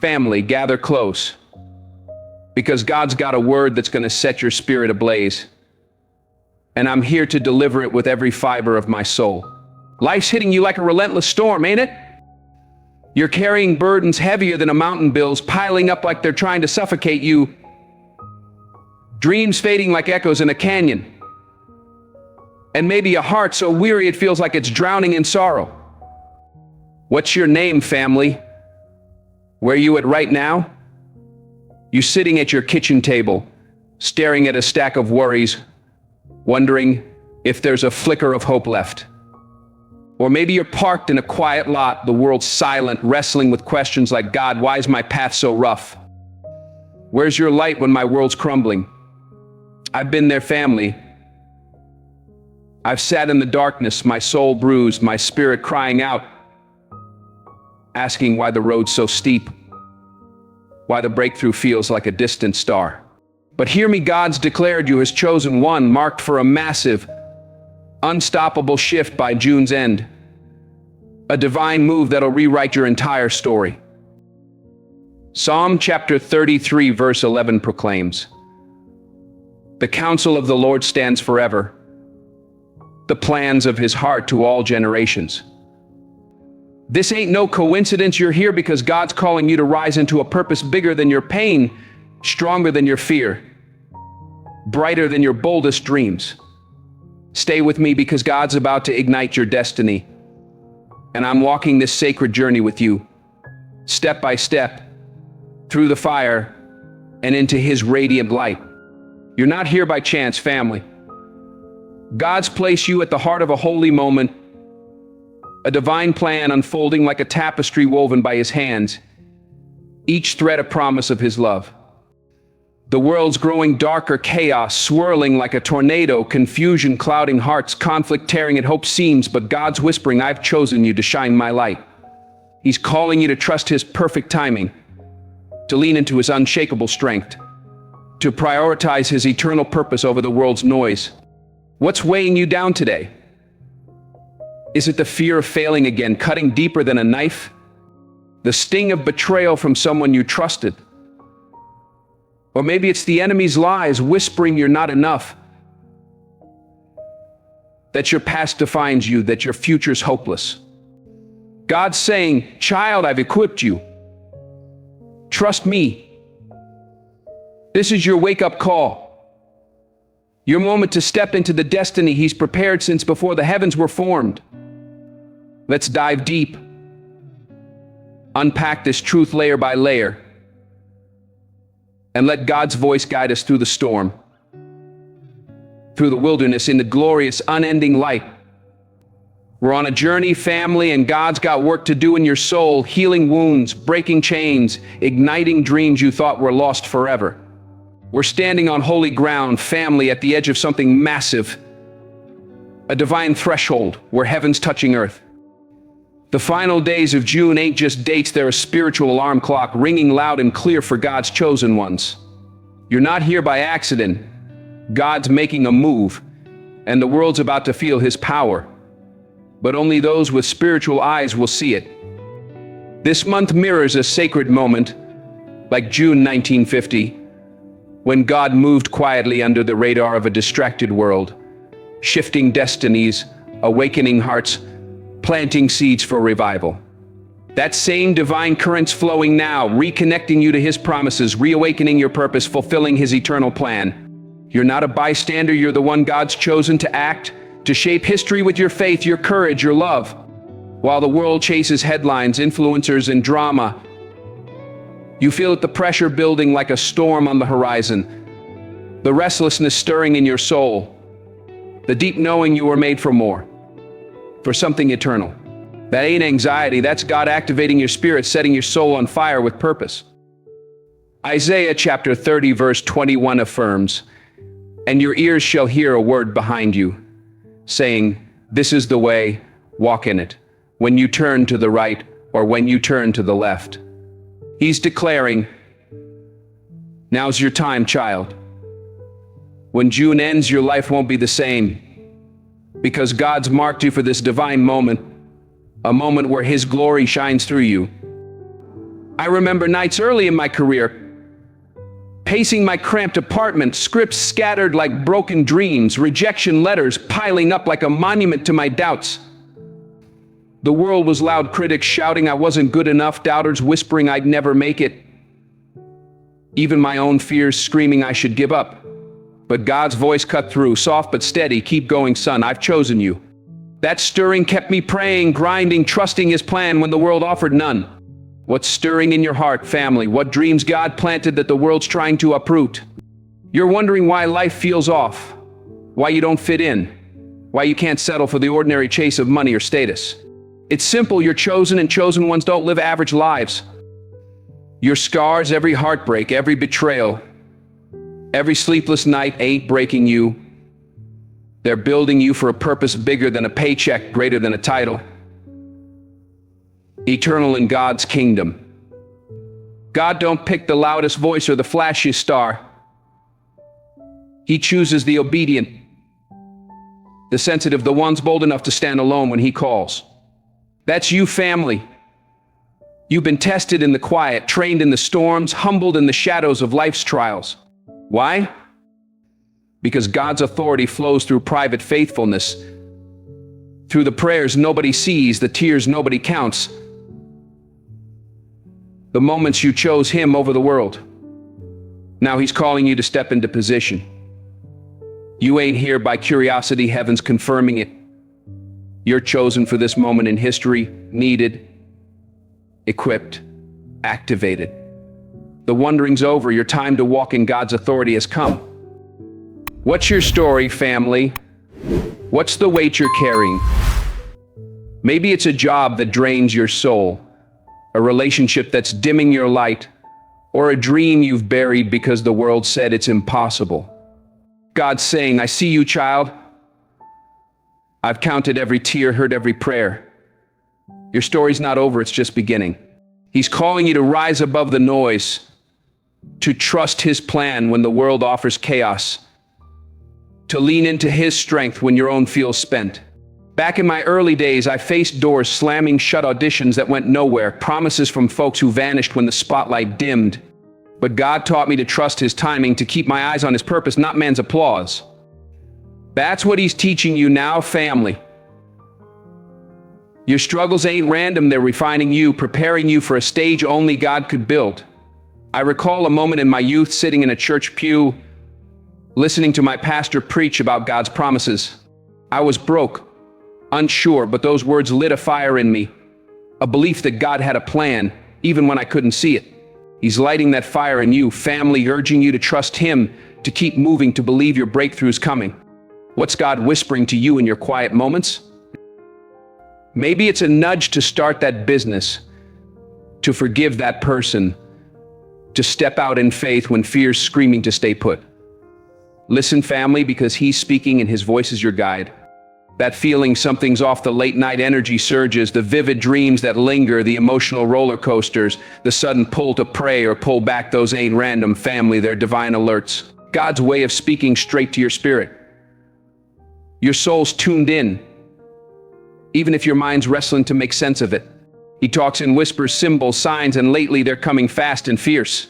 Family, gather close, because God's got a word that's going to set your spirit ablaze. And I'm here to deliver it with every fiber of my soul. Life's hitting you like a relentless storm, ain't it? You're carrying burdens heavier than a mountain bills, piling up like they're trying to suffocate you. Dreams fading like echoes in a canyon. And maybe a heart so weary it feels like it's drowning in sorrow. What's your name, family? Where you at right now? You sitting at your kitchen table, staring at a stack of worries, wondering if there's a flicker of hope left. Or maybe you're parked in a quiet lot, the world's silent, wrestling with questions like, God, why is my path so rough? Where's your light when my world's crumbling? I've been there, family. I've sat in the darkness, my soul bruised, my spirit crying out, asking why the road's so steep, why the breakthrough feels like a distant star. But hear me, God's declared you his chosen one, marked for a massive, unstoppable shift by June's end. A divine move that'll rewrite your entire story. Psalm chapter 33 verse 11 proclaims, "The counsel of the Lord stands forever, the plans of his heart to all generations." This ain't no coincidence. You're here because God's calling you to rise into a purpose bigger than your pain, stronger than your fear, brighter than your boldest dreams. Stay with me because God's about to ignite your destiny. And I'm walking this sacred journey with you, step by step, through the fire and into his radiant light. You're not here by chance, family. God's placed you at the heart of a holy moment, a divine plan unfolding like a tapestry woven by his hands, each thread a promise of his love. The world's growing darker, chaos swirling like a tornado, confusion clouding hearts, conflict tearing at hope's seams, but God's whispering, I've chosen you to shine my light. He's calling you to trust his perfect timing, to lean into his unshakable strength, to prioritize his eternal purpose over the world's noise. What's weighing you down today? Is it the fear of failing again, cutting deeper than a knife? The sting of betrayal from someone you trusted? Or maybe it's the enemy's lies whispering you're not enough, that your past defines you, that your future's hopeless. God's saying, child, I've equipped you. Trust me. This is your wake-up call. Your moment to step into the destiny he's prepared since before the heavens were formed. Let's dive deep. Unpack this truth layer by layer. And let God's voice guide us through the storm, through the wilderness, in the glorious, unending light. We're on a journey, family, and God's got work to do in your soul, healing wounds, breaking chains, igniting dreams you thought were lost forever. We're standing on holy ground, family, at the edge of something massive, a divine threshold where heaven's touching earth. The final days of June ain't just dates, they're a spiritual alarm clock ringing loud and clear for God's chosen ones. You're not here by accident. God's making a move, and the world's about to feel his power. But only those with spiritual eyes will see it. This month mirrors a sacred moment, like June 1950, when God moved quietly under the radar of a distracted world, shifting destinies, awakening hearts, planting seeds for revival. That same divine current's flowing now, reconnecting you to his promises, reawakening your purpose, fulfilling his eternal plan. You're not a bystander, you're the one God's chosen to act, to shape history with your faith, your courage, your love. While the world chases headlines, influencers, and drama, you feel the pressure building like a storm on the horizon, the restlessness stirring in your soul, the deep knowing you were made for more, for something eternal. That ain't anxiety, that's God activating your spirit, setting your soul on fire with purpose. Isaiah chapter 30 verse 21 affirms, "And your ears shall hear a word behind you, saying, this is the way, walk in it, when you turn to the right or when you turn to the left." He's declaring, now's your time, child. When June ends, your life won't be the same, because God's marked you for this divine moment, a moment where his glory shines through you. I remember nights early in my career, pacing my cramped apartment, scripts scattered like broken dreams, rejection letters piling up like a monument to my doubts. The world was loud, critics shouting I wasn't good enough, doubters whispering I'd never make it. Even my own fears screaming I should give up. But God's voice cut through, soft but steady, keep going, son, I've chosen you. That stirring kept me praying, grinding, trusting his plan when the world offered none. What's stirring in your heart, family? What dreams God planted that the world's trying to uproot? You're wondering why life feels off, why you don't fit in, why you can't settle for the ordinary chase of money or status. It's simple, you're chosen, and chosen ones don't live average lives. Your scars, every heartbreak, every betrayal, every sleepless night ain't breaking you. They're building you for a purpose bigger than a paycheck, greater than a title. Eternal in God's kingdom. God don't pick the loudest voice or the flashiest star. He chooses the obedient, the sensitive, the ones bold enough to stand alone when he calls. That's you, family. You've been tested in the quiet, trained in the storms, humbled in the shadows of life's trials. Why? Because God's authority flows through private faithfulness, through the prayers nobody sees, the tears nobody counts, the moments you chose him over the world. Now he's calling you to step into position. You ain't here by curiosity, heaven's confirming it. You're chosen for this moment in history, needed, equipped, activated. The wondering's over, your time to walk in God's authority has come. What's your story, family? What's the weight you're carrying? Maybe it's a job that drains your soul, a relationship that's dimming your light, or a dream you've buried because the world said it's impossible. God's saying, I see you, child. I've counted every tear, heard every prayer. Your story's not over, it's just beginning. He's calling you to rise above the noise, to trust his plan when the world offers chaos, to lean into his strength when your own feels spent. Back in my early days, I faced doors slamming shut, auditions that went nowhere, promises from folks who vanished when the spotlight dimmed. But God taught me to trust his timing, to keep my eyes on his purpose, not man's applause. That's what he's teaching you now, family. Your struggles ain't random, they're refining you, preparing you for a stage only God could build. I recall a moment in my youth sitting in a church pew, listening to my pastor preach about God's promises. I was broke, unsure, but those words lit a fire in me, a belief that God had a plan, even when I couldn't see it. He's lighting that fire in you, family, urging you to trust him, to keep moving, to believe your breakthrough's coming. What's God whispering to you in your quiet moments? Maybe it's a nudge to start that business, to forgive that person, to step out in faith when fear's screaming to stay put. Listen, family, because he's speaking and his voice is your guide. That feeling something's off, the late night energy surges, the vivid dreams that linger, the emotional roller coasters, the sudden pull to pray or pull back, those ain't random, family, they're divine alerts. God's way of speaking straight to your spirit. Your soul's tuned in, even if your mind's wrestling to make sense of it. He talks in whispers, symbols, signs, and lately they're coming fast and fierce.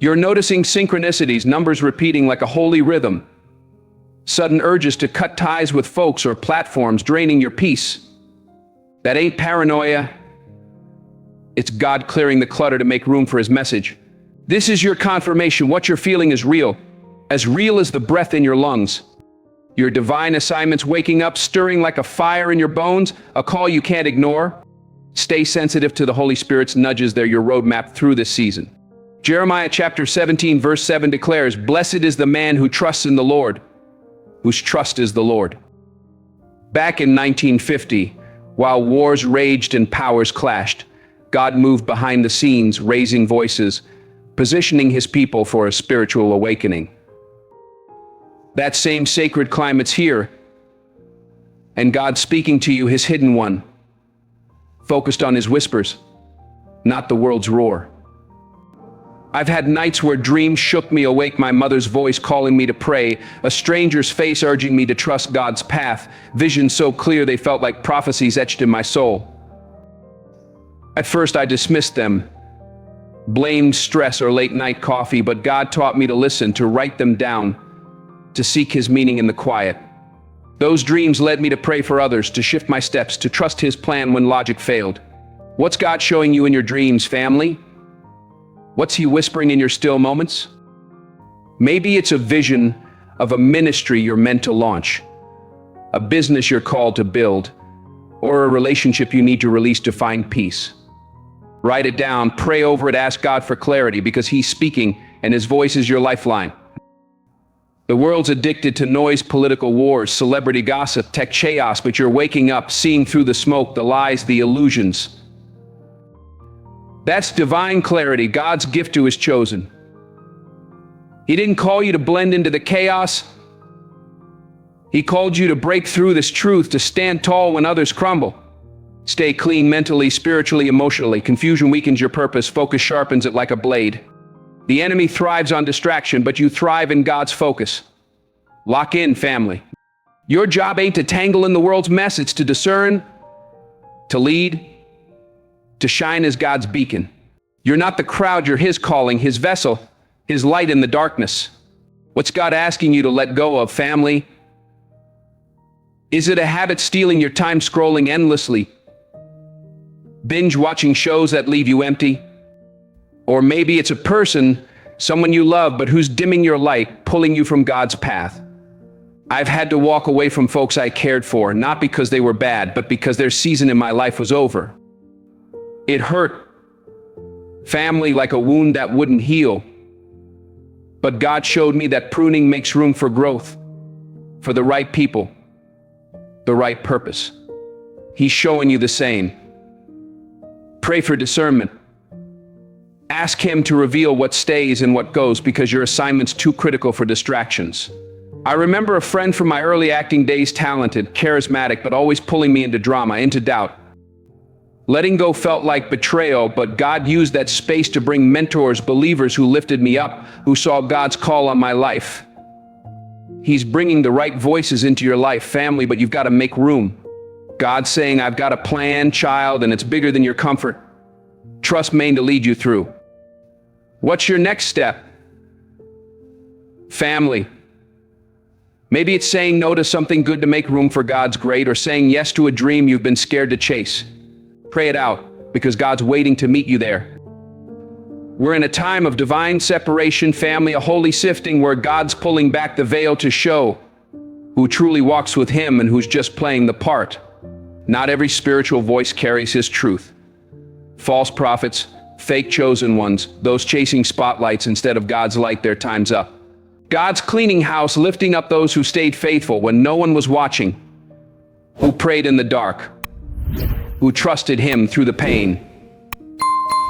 You're noticing synchronicities, numbers repeating like a holy rhythm. Sudden urges to cut ties with folks or platforms, draining your peace. That ain't paranoia. It's God clearing the clutter to make room for his message. This is your confirmation. What you're feeling is real as the breath in your lungs. Your divine assignment's waking up, stirring like a fire in your bones, a call you can't ignore. Stay sensitive to the Holy Spirit's nudges. They're your roadmap through this season. Jeremiah chapter 17 verse 7 declares, "Blessed is the man who trusts in the Lord, whose trust is the Lord." Back in 1950, while wars raged and powers clashed, God moved behind the scenes, raising voices, positioning his people for a spiritual awakening. That same sacred climate's here, and God's speaking to you, his hidden one, focused on his whispers, not the world's roar. I've had nights where dreams shook me awake, my mother's voice calling me to pray, a stranger's face urging me to trust God's path, visions so clear they felt like prophecies etched in my soul. At first I dismissed them, blamed stress or late night coffee, but God taught me to listen, to write them down, to seek His meaning in the quiet. Those dreams led me to pray for others, to shift my steps, to trust His plan when logic failed. What's God showing you in your dreams, family? What's He whispering in your still moments? Maybe it's a vision of a ministry you're meant to launch, a business you're called to build, or a relationship you need to release to find peace. Write it down, pray over it, ask God for clarity, because He's speaking and His voice is your lifeline. The world's addicted to noise, political wars, celebrity gossip, tech chaos, but you're waking up, seeing through the smoke, the lies, the illusions. That's divine clarity, God's gift to His chosen. He didn't call you to blend into the chaos. He called you to break through this truth, to stand tall when others crumble. Stay clean mentally, spiritually, emotionally. Confusion weakens your purpose. Focus sharpens it like a blade. The enemy thrives on distraction, but you thrive in God's focus. Lock in, family. Your job ain't to tangle in the world's mess. It's to discern, to lead, to shine as God's beacon. You're not the crowd, you're His calling, His vessel, His light in the darkness. What's God asking you to let go of, family? Is it a habit stealing your time, scrolling endlessly, binge watching shows that leave you empty? Or maybe it's a person, someone you love, but who's dimming your light, pulling you from God's path. I've had to walk away from folks I cared for, not because they were bad, but because their season in my life was over. It hurt, family, like a wound that wouldn't heal. But God showed me that pruning makes room for growth, for the right people, the right purpose. He's showing you the same. Pray for discernment. Ask Him to reveal what stays and what goes, because your assignment's too critical for distractions. I remember a friend from my early acting days, talented, charismatic, but always pulling me into drama, into doubt. Letting go felt like betrayal, but God used that space to bring mentors, believers who lifted me up, who saw God's call on my life. He's bringing the right voices into your life, family, but you've got to make room. God's saying, I've got a plan, child, and it's bigger than your comfort. Trust me to lead you through. What's your next step? Family. Maybe it's saying no to something good to make room for God's great, or saying yes to a dream you've been scared to chase. Pray it out, because God's waiting to meet you there. We're in a time of divine separation, family, a holy sifting where God's pulling back the veil to show who truly walks with Him and who's just playing the part. Not every spiritual voice carries His truth. False prophets, fake chosen ones, those chasing spotlights instead of God's light, their time's up. God's cleaning house, lifting up those who stayed faithful when no one was watching, who prayed in the dark, who trusted Him through the pain,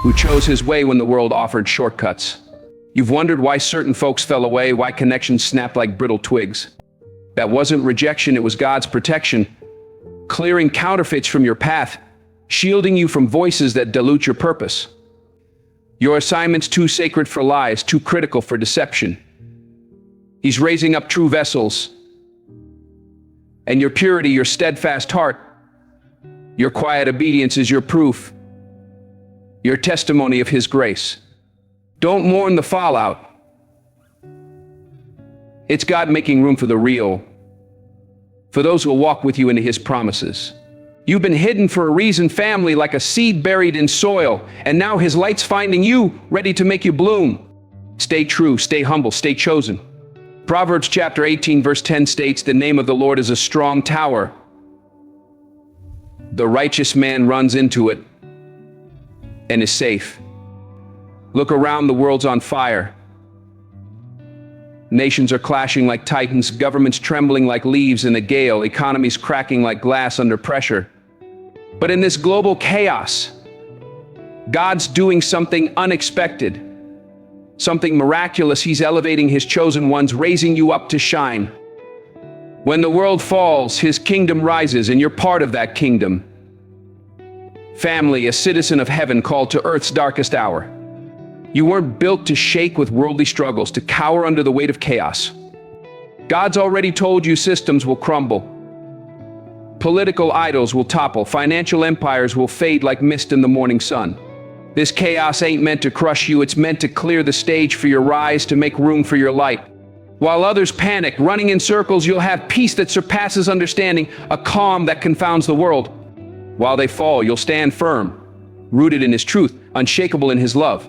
who chose His way when the world offered shortcuts. You've wondered why certain folks fell away, why connections snapped like brittle twigs. That wasn't rejection, it was God's protection, clearing counterfeits from your path, shielding you from voices that dilute your purpose. Your assignment's too sacred for lies, too critical for deception. He's raising up true vessels, and your purity, your steadfast heart, your quiet obedience is your proof, your testimony of His grace. Don't mourn the fallout. It's God making room for the real, for those who will walk with you into His promises. You've been hidden for a reason, family, like a seed buried in soil, and now His light's finding you, ready to make you bloom. Stay true, stay humble, stay chosen. Proverbs chapter 18 verse 10 states, the name of the Lord is a strong tower. The righteous man runs into it and is safe. Look around, the world's on fire. Nations are clashing like titans, governments trembling like leaves in a gale, economies cracking like glass under pressure. But in this global chaos, God's doing something unexpected, something miraculous. He's elevating His chosen ones, raising you up to shine. When the world falls, His kingdom rises, and you're part of that kingdom. Family, a citizen of heaven called to earth's darkest hour. You weren't built to shake with worldly struggles, to cower under the weight of chaos. God's already told you systems will crumble. Political idols will topple. Financial empires will fade like mist in the morning sun. This chaos ain't meant to crush you, it's meant to clear the stage for your rise, to make room for your light. While others panic, running in circles, you'll have peace that surpasses understanding, a calm that confounds the world. While they fall, you'll stand firm, rooted in His truth, unshakable in His love.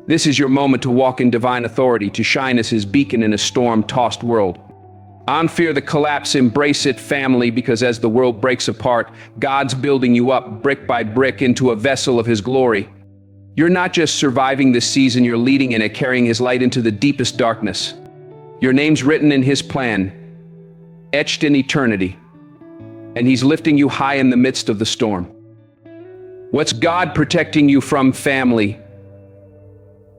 This is your moment to walk in divine authority, to shine as His beacon in a storm-tossed world. On fear the collapse, embrace it, family, because as the world breaks apart, God's building you up brick by brick into a vessel of His glory. You're not just surviving this season, you're leading in it, carrying His light into the deepest darkness. Your name's written in His plan, etched in eternity, and He's lifting you high in the midst of the storm. What's God protecting you from, family?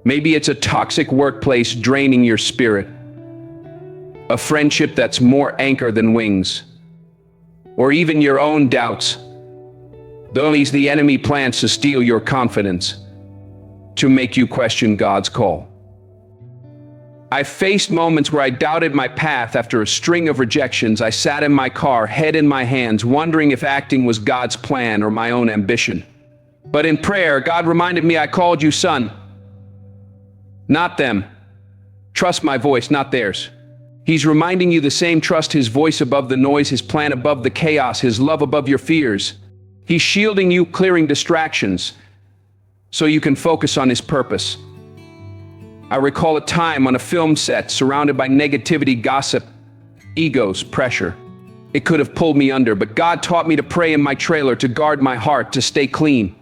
Maybe it's a toxic workplace draining your spirit, a friendship that's more anchor than wings, or even your own doubts. Those the enemy plans to steal your confidence, to make you question God's call. I faced moments where I doubted my path after a string of rejections. I sat in my car, head in my hands, wondering if acting was God's plan or my own ambition. But in prayer, God reminded me, I called you son, not them. Trust my voice, not theirs. He's reminding you the same. Trust His voice above the noise, His plan above the chaos, His love above your fears. He's shielding you, clearing distractions, so you can focus on His purpose. I recall a time on a film set, surrounded by negativity, gossip, egos, pressure. It could have pulled me under, but God taught me to pray in my trailer, to guard my heart, to stay clean.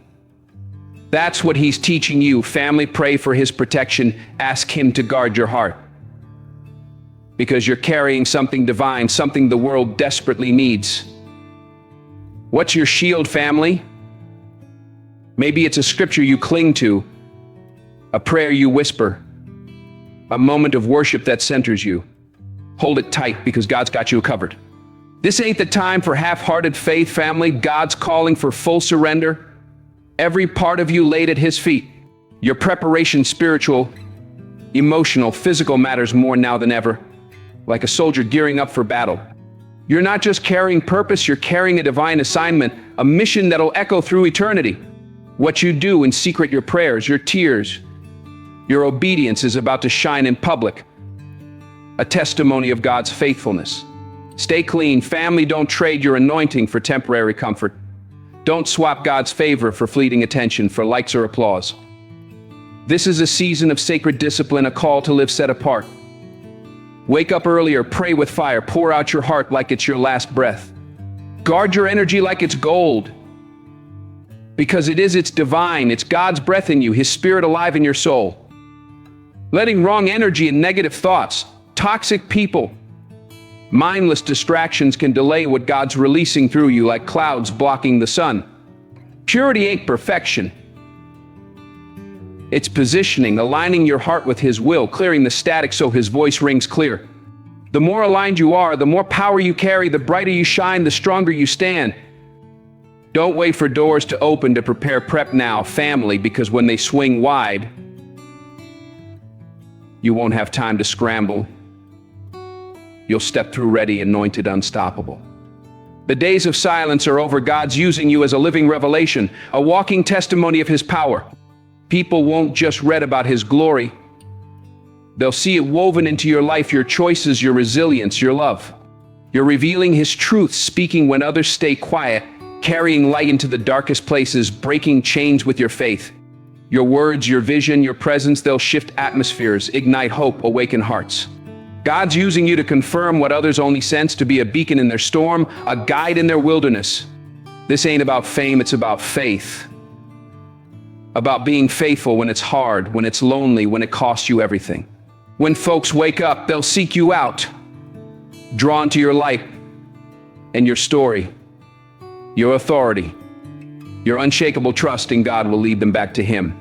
That's what He's teaching you, family. Pray for His protection. Ask Him to guard your heart, because you're carrying something divine, something the world desperately needs. What's your shield, family? Maybe it's a scripture you cling to, a prayer you whisper, a moment of worship that centers you. Hold it tight, because God's got you covered. This ain't the time for half-hearted faith, family. God's calling for full surrender. Every part of you laid at His feet. Your preparation, spiritual, emotional, physical, matters more now than ever. Like a soldier gearing up for battle. You're not just carrying purpose, you're carrying a divine assignment, a mission that'll echo through eternity. What you do in secret, your prayers, your tears, your obedience, is about to shine in public, a testimony of God's faithfulness. Stay clean, family. Don't trade your anointing for temporary comfort. Don't swap God's favor for fleeting attention, for likes or applause. This is a season of sacred discipline, a call to live set apart. Wake up earlier, pray with fire, pour out your heart like it's your last breath. Guard your energy like it's gold, because it's divine. It's God's breath in you, His Spirit alive in your soul. Letting wrong energy and negative thoughts, toxic people, mindless distractions can delay what God's releasing through you, like clouds blocking the sun. Purity ain't perfection. It's positioning, aligning your heart with His will, clearing the static so His voice rings clear. The more aligned you are, the more power you carry, the brighter you shine, the stronger you stand. Don't wait for doors to open to prepare. Prep now, family, because when they swing wide, you won't have time to scramble. You'll step through ready, anointed, unstoppable. The days of silence are over. God's using you as a living revelation, a walking testimony of His power. People won't just read about His glory. They'll see it woven into your life, your choices, your resilience, your love. You're revealing His truth, speaking when others stay quiet, carrying light into the darkest places, breaking chains with your faith. Your words, your vision, your presence, they'll shift atmospheres, ignite hope, awaken hearts. God's using you to confirm what others only sense, to be a beacon in their storm, a guide in their wilderness. This ain't about fame, it's about faith. About being faithful when it's hard, when it's lonely, when it costs you everything. When folks wake up, they'll seek you out, drawn to your light and your story, your authority. Your unshakable trust in God will lead them back to Him.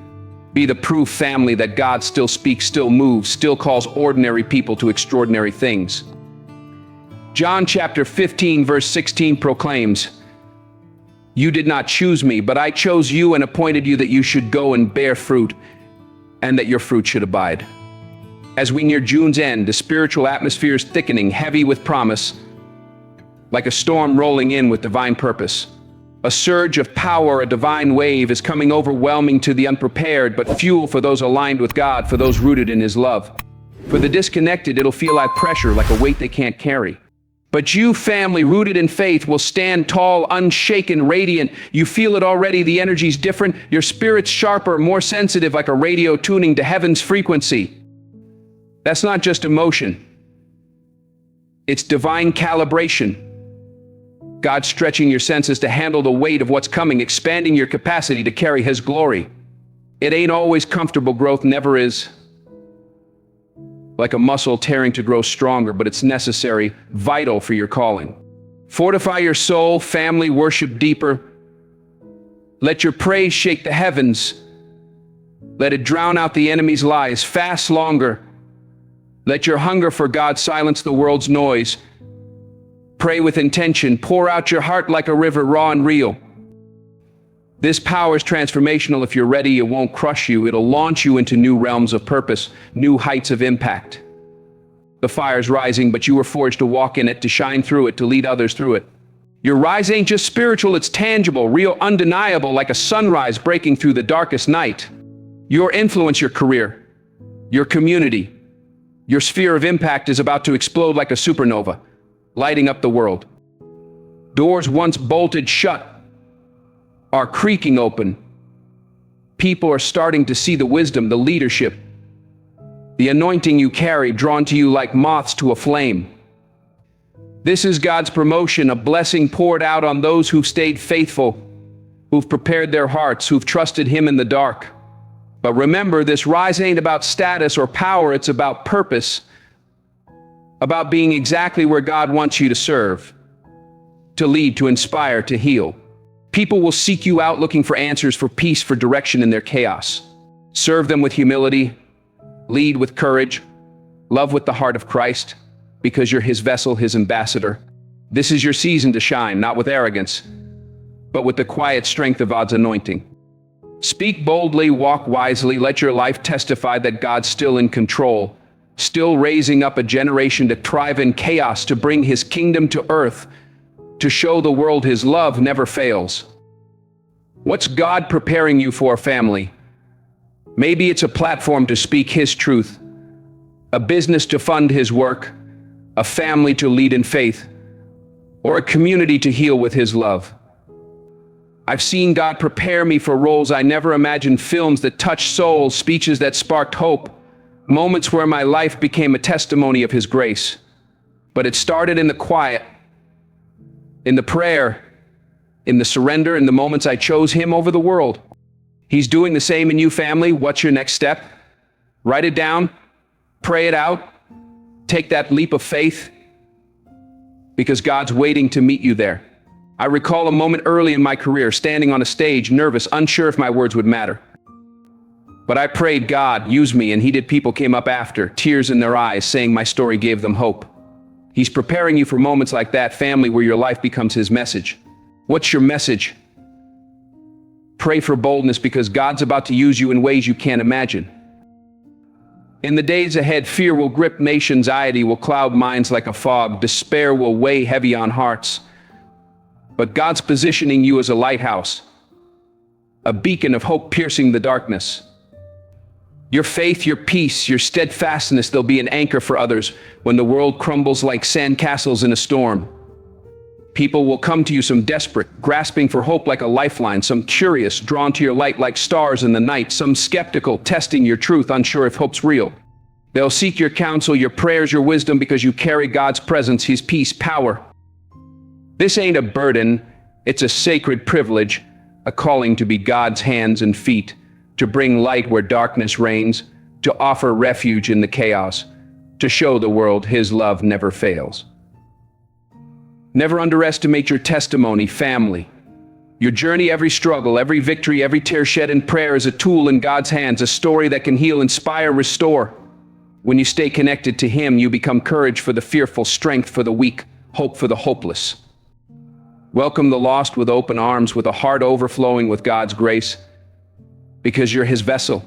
Be the proof, family, that God still speaks, still moves, still calls ordinary people to extraordinary things. John chapter 15, verse 16 proclaims, "You did not choose me, but I chose you and appointed you that you should go and bear fruit, and that your fruit should abide." As we near June's end, the spiritual atmosphere is thickening, heavy with promise, like a storm rolling in with divine purpose. A surge of power, a divine wave is coming, overwhelming to the unprepared, but fuel for those aligned with God, for those rooted in His love. For the disconnected, it'll feel like pressure, like a weight they can't carry. But you, family rooted in faith, will stand tall, unshaken, radiant. You feel it already. The energy's different. Your spirit's sharper, more sensitive, like a radio tuning to heaven's frequency. That's not just emotion. It's divine calibration. God stretching your senses to handle the weight of what's coming, expanding your capacity to carry His glory. It ain't always comfortable growth, never is. Like a muscle tearing to grow stronger, but it's necessary, vital for your calling. Fortify your soul, family, worship deeper. Let your praise shake the heavens. Let it drown out the enemy's lies. Fast longer. Let your hunger for God silence the world's noise. Pray with intention. Pour out your heart like a river, raw and real. This power is transformational. If you're ready, it won't crush you. It'll launch you into new realms of purpose, new heights of impact. The fire's rising, but you were forged to walk in it, to shine through it, to lead others through it. Your rise ain't just spiritual, it's tangible, real, undeniable, like a sunrise breaking through the darkest night. Your influence, your career, your community, your sphere of impact is about to explode like a supernova, lighting up the world. Doors once bolted shut are creaking open. People are starting to see the wisdom, the leadership, the anointing you carry, drawn to you like moths to a flame. This is God's promotion, a blessing poured out on those who've stayed faithful, who've prepared their hearts, who've trusted Him in the dark. But remember, this rise ain't about status or power, it's about purpose, about being exactly where God wants you to serve, to lead, to inspire, to heal. People will seek you out looking for answers, for peace, for direction in their chaos. Serve them with humility, lead with courage, love with the heart of Christ, because you're His vessel, His ambassador. This is your season to shine, not with arrogance, but with the quiet strength of God's anointing. Speak boldly, walk wisely, let your life testify that God's still in control, still raising up a generation to thrive in chaos, to bring His kingdom to earth, to show the world His love never fails. What's God preparing you for, family? Maybe it's a platform to speak His truth, a business to fund His work, a family to lead in faith, or a community to heal with His love. I've seen God prepare me for roles I never imagined, films that touched souls, speeches that sparked hope, moments where my life became a testimony of His grace. But it started in the quiet, in the prayer, in the surrender, in the moments I chose Him over the world. He's doing the same in you, family. What's your next step? Write it down, pray it out, take that leap of faith, because God's waiting to meet you there. I recall a moment early in my career, standing on a stage, nervous, unsure if my words would matter. But I prayed, God, use me, and He did. People came up after, tears in their eyes, saying my story gave them hope. He's preparing you for moments like that, family, where your life becomes His message. What's your message? Pray for boldness, because God's about to use you in ways you can't imagine. In the days ahead, fear will grip nations, anxiety will cloud minds like a fog, despair will weigh heavy on hearts. But God's positioning you as a lighthouse, a beacon of hope piercing the darkness. Your faith, your peace, your steadfastness, they'll be an anchor for others when the world crumbles like sandcastles in a storm. People will come to you, some desperate, grasping for hope like a lifeline, some curious, drawn to your light like stars in the night, some skeptical, testing your truth, unsure if hope's real. They'll seek your counsel, your prayers, your wisdom, because you carry God's presence, His peace, power. This ain't a burden, it's a sacred privilege, a calling to be God's hands and feet, to bring light where darkness reigns, to offer refuge in the chaos, to show the world His love never fails. Never underestimate your testimony, family. Your journey, every struggle, every victory, every tear shed in prayer is a tool in God's hands, a story that can heal, inspire, restore. When you stay connected to Him, you become courage for the fearful, strength for the weak, hope for the hopeless. Welcome the lost with open arms, with a heart overflowing with God's grace, because you're His vessel,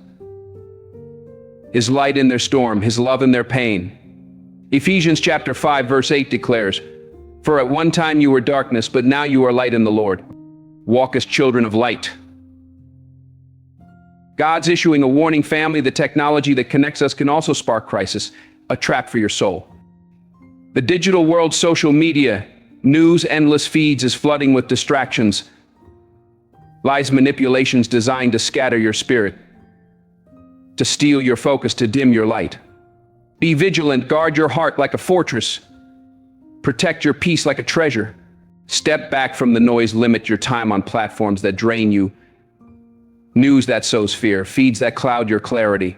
His light in their storm, His love in their pain. Ephesians chapter 5 verse 8 declares, "For at one time you were darkness, but now you are light in the Lord." Walk as children of light. God's issuing a warning, family. The technology that connects us can also spark crisis, a trap for your soul. The digital world, social media, news, endless feeds is flooding with distractions, lies, manipulations designed to scatter your spirit, to steal your focus, to dim your light. Be vigilant, guard your heart like a fortress. Protect your peace like a treasure. Step back from the noise, limit your time on platforms that drain you. News that sows fear, feeds that cloud your clarity.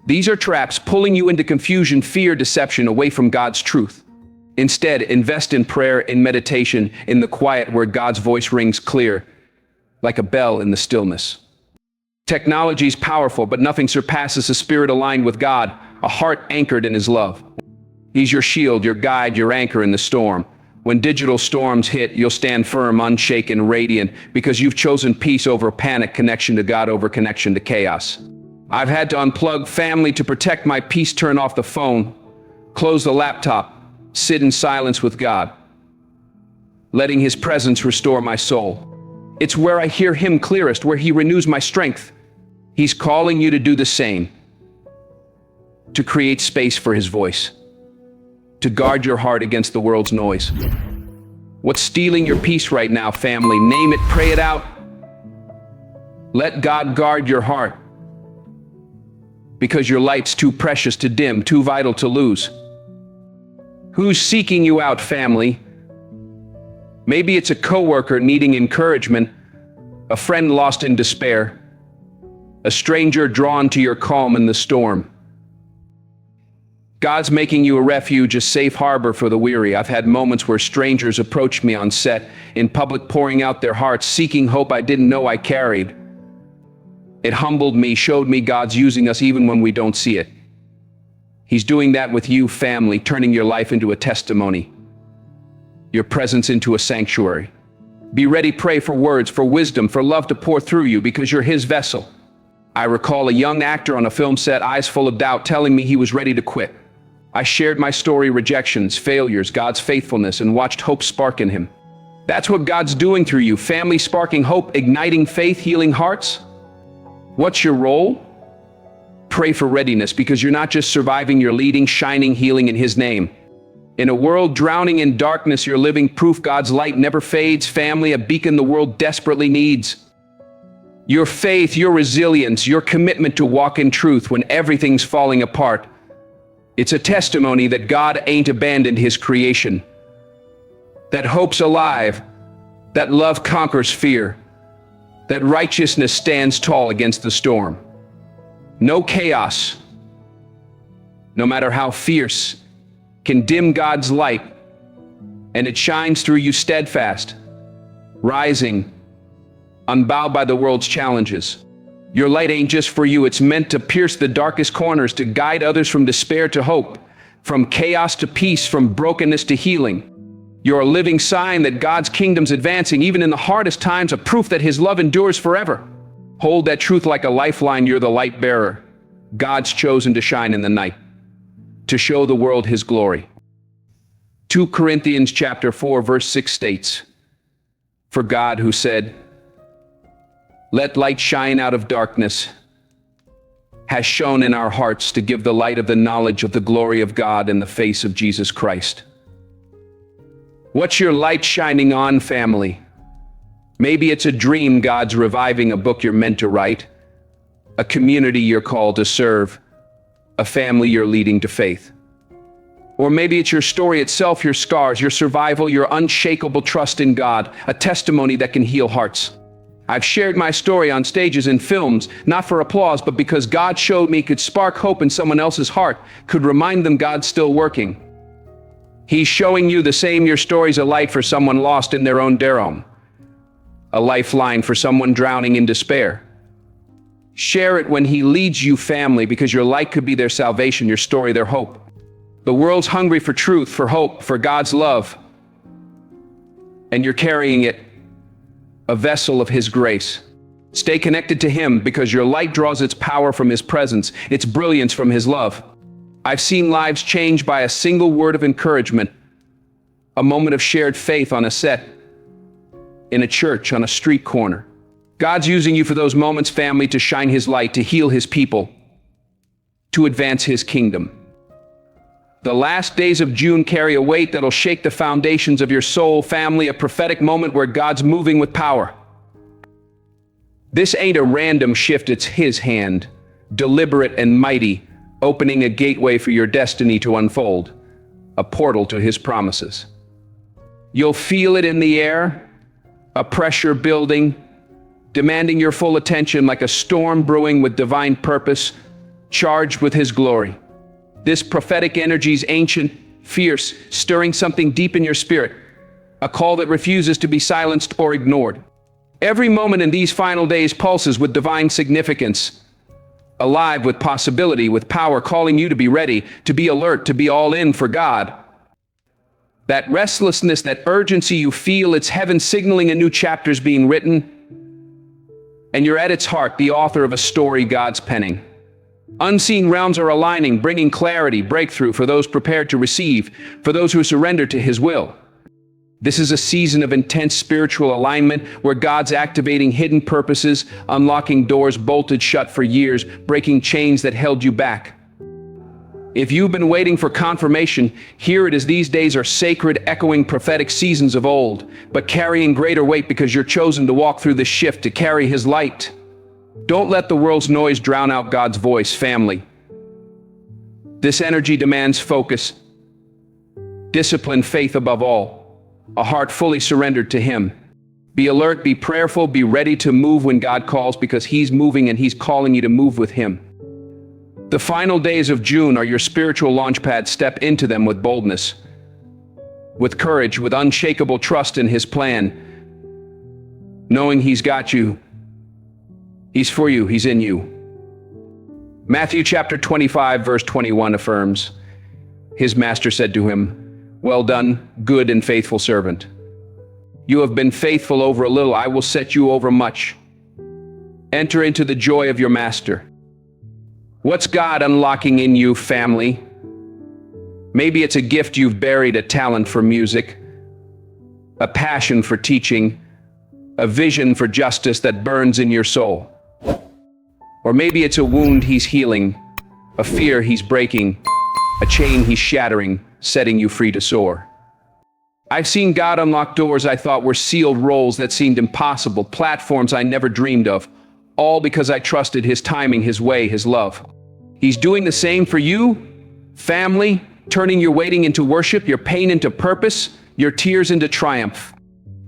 These are traps pulling you into confusion, fear, deception, away from God's truth. Instead, invest in prayer, in meditation, in the quiet where God's voice rings clear, like a bell in the stillness. Technology is powerful, but nothing surpasses a spirit aligned with God, a heart anchored in His love. He's your shield, your guide, your anchor in the storm. When digital storms hit, you'll stand firm, unshaken, radiant, because you've chosen peace over panic, connection to God over connection to chaos. I've had to unplug family to protect my peace, turn off the phone, close the laptop, sit in silence with God, letting His presence restore my soul. It's where I hear Him clearest, where He renews my strength. He's calling you to do the same, to create space for His voice, to guard your heart against the world's noise. What's stealing your peace right now, family? Name it, pray it out. Let God guard your heart, because your light's too precious to dim, too vital to lose. Who's seeking you out, family? Maybe it's a coworker needing encouragement, a friend lost in despair, a stranger drawn to your calm in the storm. God's making you a refuge, a safe harbor for the weary. I've had moments where strangers approached me on set, in public, pouring out their hearts, seeking hope I didn't know I carried. It humbled me, showed me God's using us even when we don't see it. He's doing that with you, family, turning your life into a testimony, your presence into a sanctuary. Be ready, pray for words, for wisdom, for love to pour through you, because you're His vessel. I recall a young actor on a film set, eyes full of doubt, telling me he was ready to quit. I shared my story, rejections, failures, God's faithfulness, and watched hope spark in him. That's what God's doing through you, family, sparking hope, igniting faith, healing hearts. What's your role? Pray for readiness, because you're not just surviving, you're leading, shining, healing in His name. In a world drowning in darkness, you're living proof God's light never fades, family, a beacon the world desperately needs. Your faith, your resilience, your commitment to walk in truth when everything's falling apart. It's a testimony that God ain't abandoned His creation, that hope's alive, that love conquers fear, that righteousness stands tall against the storm. No chaos, no matter how fierce, can dim God's light, and it shines through you steadfast, rising, unbowed by the world's challenges. Your light ain't just for you, it's meant to pierce the darkest corners, to guide others from despair to hope, from chaos to peace, from brokenness to healing. You're a living sign that God's kingdom's advancing, even in the hardest times, a proof that His love endures forever. Hold that truth like a lifeline. You're the light bearer, God's chosen to shine in the night, to show the world His glory. 2 Corinthians chapter 4, verse 6 states, "For God, who said, 'Let light shine out of darkness,' has shone in our hearts to give the light of the knowledge of the glory of God in the face of Jesus Christ." What's your light shining on, family? Maybe it's a dream God's reviving, a book you're meant to write, a community you're called to serve, a family you're leading to faith. Or maybe it's your story itself, your scars, your survival, your unshakable trust in God, a testimony that can heal hearts. I've shared my story on stages and films, not for applause, but because God showed me could spark hope in someone else's heart, could remind them God's still working. He's showing you the same. Your story's a light for someone lost in their own darum, a lifeline for someone drowning in despair. Share it when He leads you, family, because your light could be their salvation, your story their hope. The world's hungry for truth, for hope, for God's love, and you're carrying it, a vessel of His grace. Stay connected to Him, because your light draws its power from His presence, its brilliance from His love. I've seen lives changed by a single word of encouragement, a moment of shared faith on a set, in a church, on a street corner. God's using you for those moments, family, to shine His light, to heal His people, to advance His kingdom. The last days of June carry a weight that'll shake the foundations of your soul, family, a prophetic moment where God's moving with power. This ain't a random shift, it's His hand, deliberate and mighty, opening a gateway for your destiny to unfold, a portal to His promises. You'll feel it in the air, a pressure building, demanding your full attention like a storm brewing with divine purpose, charged with His glory. This prophetic energy is ancient, fierce, stirring something deep in your spirit, a call that refuses to be silenced or ignored. Every moment in these final days pulses with divine significance, alive with possibility, with power calling you to be ready, to be alert, to be all in for God. That restlessness, that urgency you feel, it's heaven signaling a new chapter's being written, and you're at its heart the author of a story God's penning. Unseen realms are aligning, bringing clarity, breakthrough for those prepared to receive, for those who surrender to His will. This is a season of intense spiritual alignment where God's activating hidden purposes, unlocking doors bolted shut for years, breaking chains that held you back. If you've been waiting for confirmation, here it is. These days are sacred, echoing prophetic seasons of old, but carrying greater weight because you're chosen to walk through this shift, to carry His light. Don't let the world's noise drown out God's voice, family. This energy demands focus, discipline, faith above all, a heart fully surrendered to Him. Be alert, be prayerful, be ready to move when God calls, because He's moving and He's calling you to move with Him. The final days of June are your spiritual launchpad. Step into them with boldness, with courage, with unshakable trust in His plan, knowing He's got you. He's for you, He's in you. Matthew chapter 25, verse 21 affirms, His master said to him, "Well done, good and faithful servant. You have been faithful over a little, I will set you over much. Enter into the joy of your master." What's God unlocking in you, family? Maybe it's a gift you've buried, a talent for music, a passion for teaching, a vision for justice that burns in your soul. Or maybe it's a wound He's healing, a fear He's breaking, a chain He's shattering, setting you free to soar. I've seen God unlock doors I thought were sealed, roles that seemed impossible, platforms I never dreamed of, all because I trusted His timing, His way, His love. He's doing the same for you, family, turning your waiting into worship, your pain into purpose, your tears into triumph.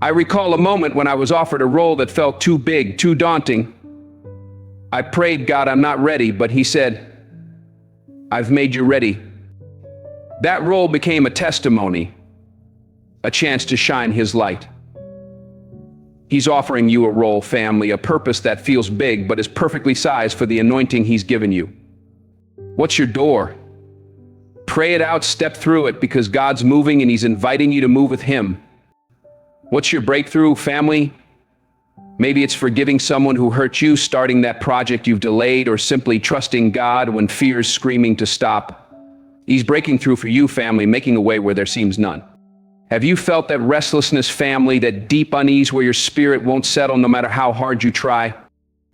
I recall a moment when I was offered a role that felt too big, too daunting. I prayed, "God, I'm not ready," but He said, "I've made you ready." That role became a testimony, a chance to shine His light. He's offering you a role, family, a purpose that feels big but is perfectly sized for the anointing He's given you. What's your door? Pray it out, step through it, because God's moving and He's inviting you to move with Him. What's your breakthrough, family? Maybe it's forgiving someone who hurt you, starting that project you've delayed, or simply trusting God when fear's screaming to stop. He's breaking through for you, family, making a way where there seems none. Have you felt that restlessness, family, that deep unease where your spirit won't settle no matter how hard you try?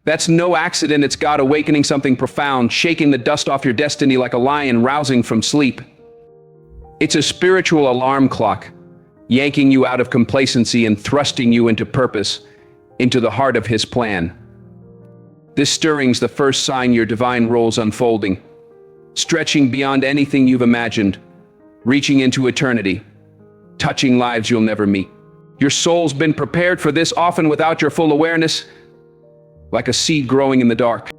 That's no accident. It's God awakening something profound, shaking the dust off your destiny like a lion rousing from sleep. It's a spiritual alarm clock, yanking you out of complacency and thrusting you into purpose, into the heart of His plan. This stirring's the first sign your divine role's unfolding, stretching beyond anything you've imagined, reaching into eternity, touching lives you'll never meet. Your soul's been prepared for this, often without your full awareness, like a seed growing in the dark.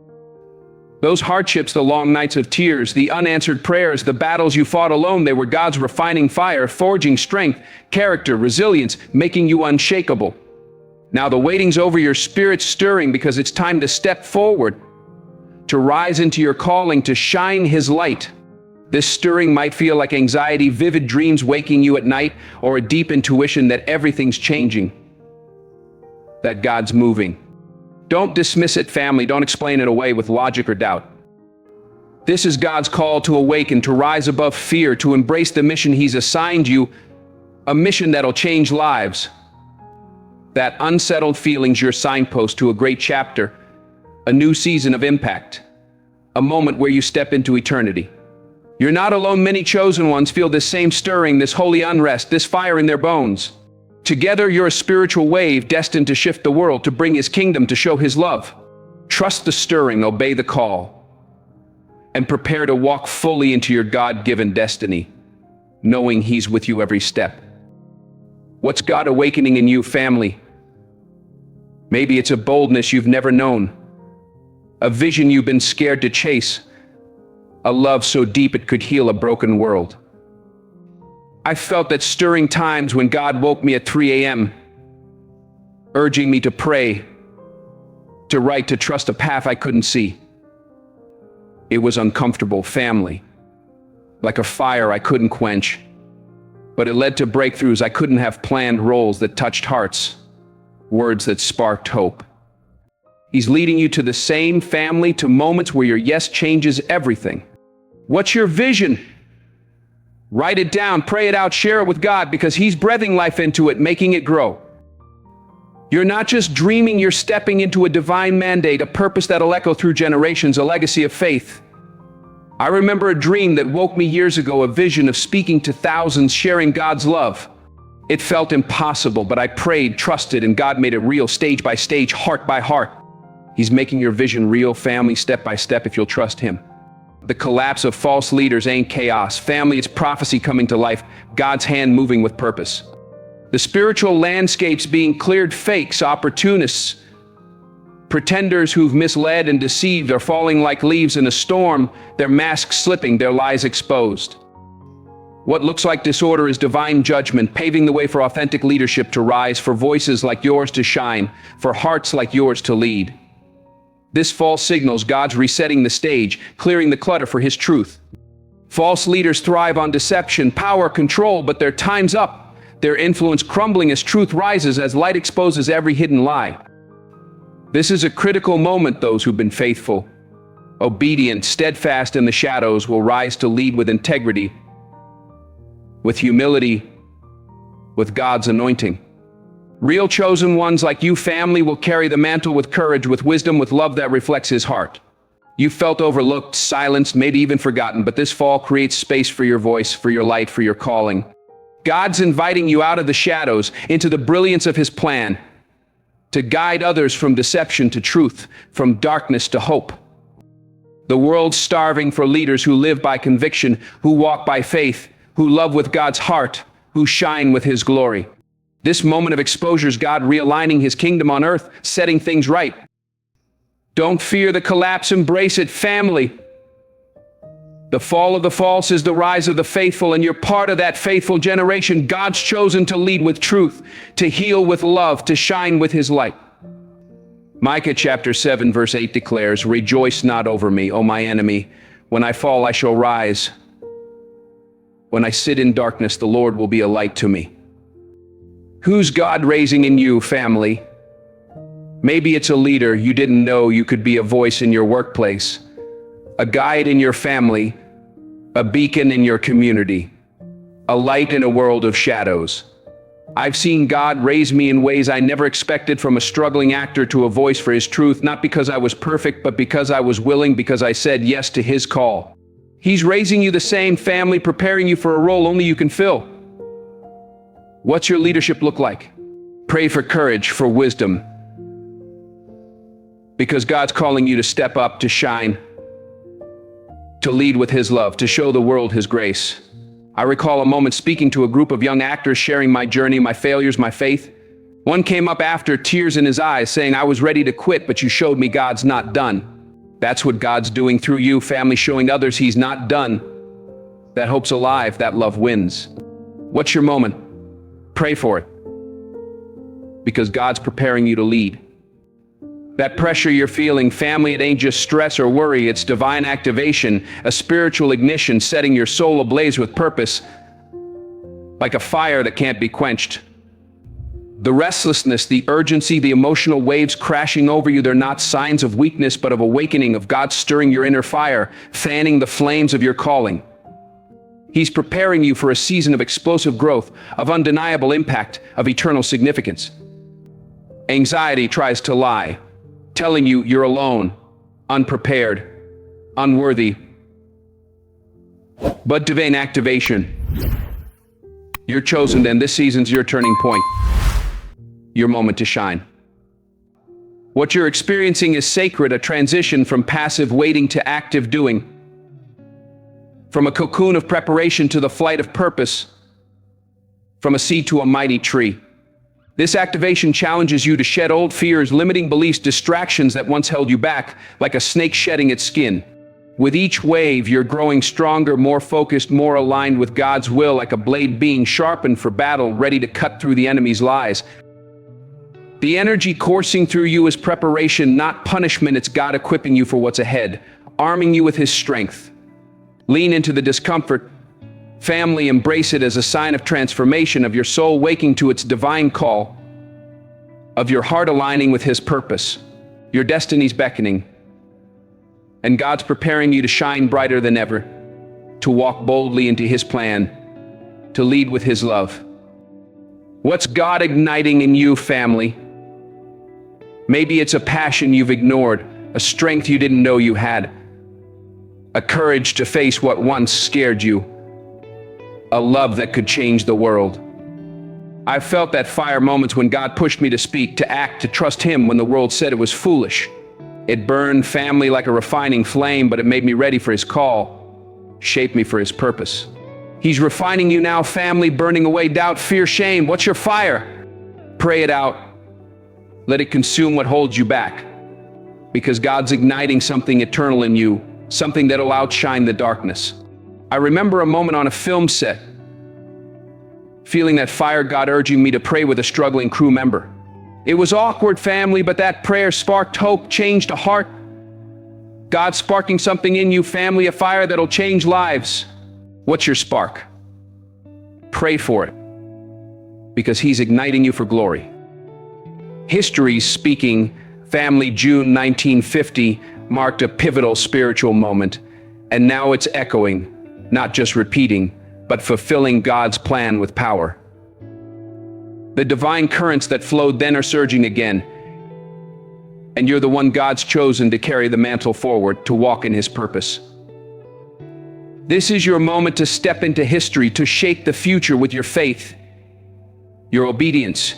Those hardships, the long nights of tears, the unanswered prayers, the battles you fought alone, they were God's refining fire, forging strength, character, resilience, making you unshakable. Now the waiting's over, your spirit's stirring because it's time to step forward, to rise into your calling, to shine His light. This stirring might feel like anxiety, vivid dreams waking you at night, or a deep intuition that everything's changing, that God's moving. Don't dismiss it, family. Don't explain it away with logic or doubt. This is God's call to awaken, to rise above fear, to embrace the mission He's assigned you, a mission that'll change lives. That unsettled feeling's your signpost to a great chapter, a new season of impact, a moment where you step into eternity. You're not alone. Many chosen ones feel this same stirring, this holy unrest, this fire in their bones. Together, you're a spiritual wave destined to shift the world, to bring His kingdom, to show His love. Trust the stirring, obey the call, and prepare to walk fully into your God-given destiny, knowing He's with you every step. What's God awakening in you, family? Maybe it's a boldness you've never known, a vision you've been scared to chase, a love so deep it could heal a broken world. I felt that stirring times when God woke me at 3 a.m., urging me to pray, to write, to trust a path I couldn't see. It was uncomfortable, family, like a fire I couldn't quench, but it led to breakthroughs I couldn't have planned, roles that touched hearts, words that sparked hope. He's leading you to the same, family, to moments where your yes changes everything. What's your vision? Write it down, pray it out, share it with God, because He's breathing life into it, making it grow. You're not just dreaming, you're stepping into a divine mandate, a purpose that'll echo through generations, a legacy of faith. I remember a dream that woke me years ago, a vision of speaking to thousands, sharing God's love. It felt impossible, but I prayed, trusted, and God made it real, stage by stage, heart by heart. He's making your vision real, family, step by step, if you'll trust Him. The collapse of false leaders ain't chaos. Family, it's prophecy coming to life, God's hand moving with purpose. The spiritual landscape's being cleared. Fakes, opportunists, pretenders who've misled and deceived are falling like leaves in a storm, their masks slipping, their lies exposed. What looks like disorder is divine judgment, paving the way for authentic leadership to rise, for voices like yours to shine, for hearts like yours to lead. This fall signals God's resetting the stage, clearing the clutter for His truth. False leaders thrive on deception, power, control, but their time's up. Their influence crumbling as truth rises, as light exposes every hidden lie. This is a critical moment. Those who've been faithful, obedient, steadfast in the shadows will rise to lead with integrity, with humility, with God's anointing. Real chosen ones like you, family, will carry the mantle with courage, with wisdom, with love that reflects His heart. You felt overlooked, silenced, maybe even forgotten, but this fall creates space for your voice, for your light, for your calling. God's inviting you out of the shadows into the brilliance of His plan, to guide others from deception to truth, from darkness to hope. The world's starving for leaders who live by conviction, who walk by faith, who love with God's heart, who shine with His glory. This moment of exposure is God realigning His kingdom on earth, setting things right. Don't fear the collapse, embrace it, family. The fall of the false is the rise of the faithful, and you're part of that faithful generation God's chosen to lead with truth, to heal with love, to shine with His light. Micah chapter 7 verse 8 declares, "Rejoice not over me, O my enemy. When I fall, I shall rise. When I sit in darkness, the Lord will be a light to me." Who's God raising in you, family? Maybe it's a leader you didn't know you could be, a voice in your workplace, a guide in your family, a beacon in your community, a light in a world of shadows. I've seen God raise me in ways I never expected, from a struggling actor to a voice for His truth, not because I was perfect, but because I was willing, because I said yes to His call. He's raising you the same, family, preparing you for a role only you can fill. What's your leadership look like? Pray for courage, for wisdom, because God's calling you to step up, to shine, to lead with His love, to show the world His grace. I recall a moment speaking to a group of young actors, sharing my journey, my failures, my faith. One came up after, tears in his eyes, saying, "I was ready to quit, but you showed me God's not done." That's what God's doing through you, family, showing others He's not done. That hope's alive, that love wins. What's your moment? Pray for it, because God's preparing you to lead. That pressure you're feeling, family, it ain't just stress or worry, it's divine activation, a spiritual ignition setting your soul ablaze with purpose, like a fire that can't be quenched. The restlessness, the urgency, the emotional waves crashing over you, they're not signs of weakness, but of awakening, of God stirring your inner fire, fanning the flames of your calling. He's preparing you for a season of explosive growth, of undeniable impact, of eternal significance. Anxiety tries to lie, telling you you're alone, unprepared, unworthy. But divine activation. You're chosen, then this season's your turning point. Your moment to shine. What you're experiencing is sacred, a transition from passive waiting to active doing. From a cocoon of preparation to the flight of purpose. From a seed to a mighty tree. This activation challenges you to shed old fears, limiting beliefs, distractions that once held you back, like a snake shedding its skin. With each wave, you're growing stronger, more focused, more aligned with God's will, like a blade being sharpened for battle, ready to cut through the enemy's lies. The energy coursing through you is preparation, not punishment. It's God equipping you for what's ahead, arming you with His strength. Lean into the discomfort. Family, embrace it as a sign of transformation, of your soul waking to its divine call, of your heart aligning with His purpose. Your destiny's beckoning. And God's preparing you to shine brighter than ever, to walk boldly into His plan, to lead with His love. What's God igniting in you, family? Maybe it's a passion you've ignored, a strength you didn't know you had, a courage to face what once scared you, a love that could change the world. I've felt that fire moments when God pushed me to speak, to act, to trust Him when the world said it was foolish. It burned family like a refining flame, but it made me ready for His call, shaped me for His purpose. He's refining you now, family, burning away doubt, fear, shame. What's your fire? Pray it out. Let it consume what holds you back. Because God's igniting something eternal in you, something that'll outshine the darkness. I remember a moment on a film set, feeling that fire, God urging me to pray with a struggling crew member. It was awkward, family, but that prayer sparked hope, changed a heart. God sparking something in you, family, a fire that'll change lives. What's your spark? Pray for it, because He's igniting you for glory. History's speaking, family. June 1950 marked a pivotal spiritual moment, and now it's echoing, not just repeating, but fulfilling God's plan with power. The divine currents that flowed then are surging again, and you're the one God's chosen to carry the mantle forward, to walk in His purpose. This is your moment to step into history, to shape the future with your faith, your obedience,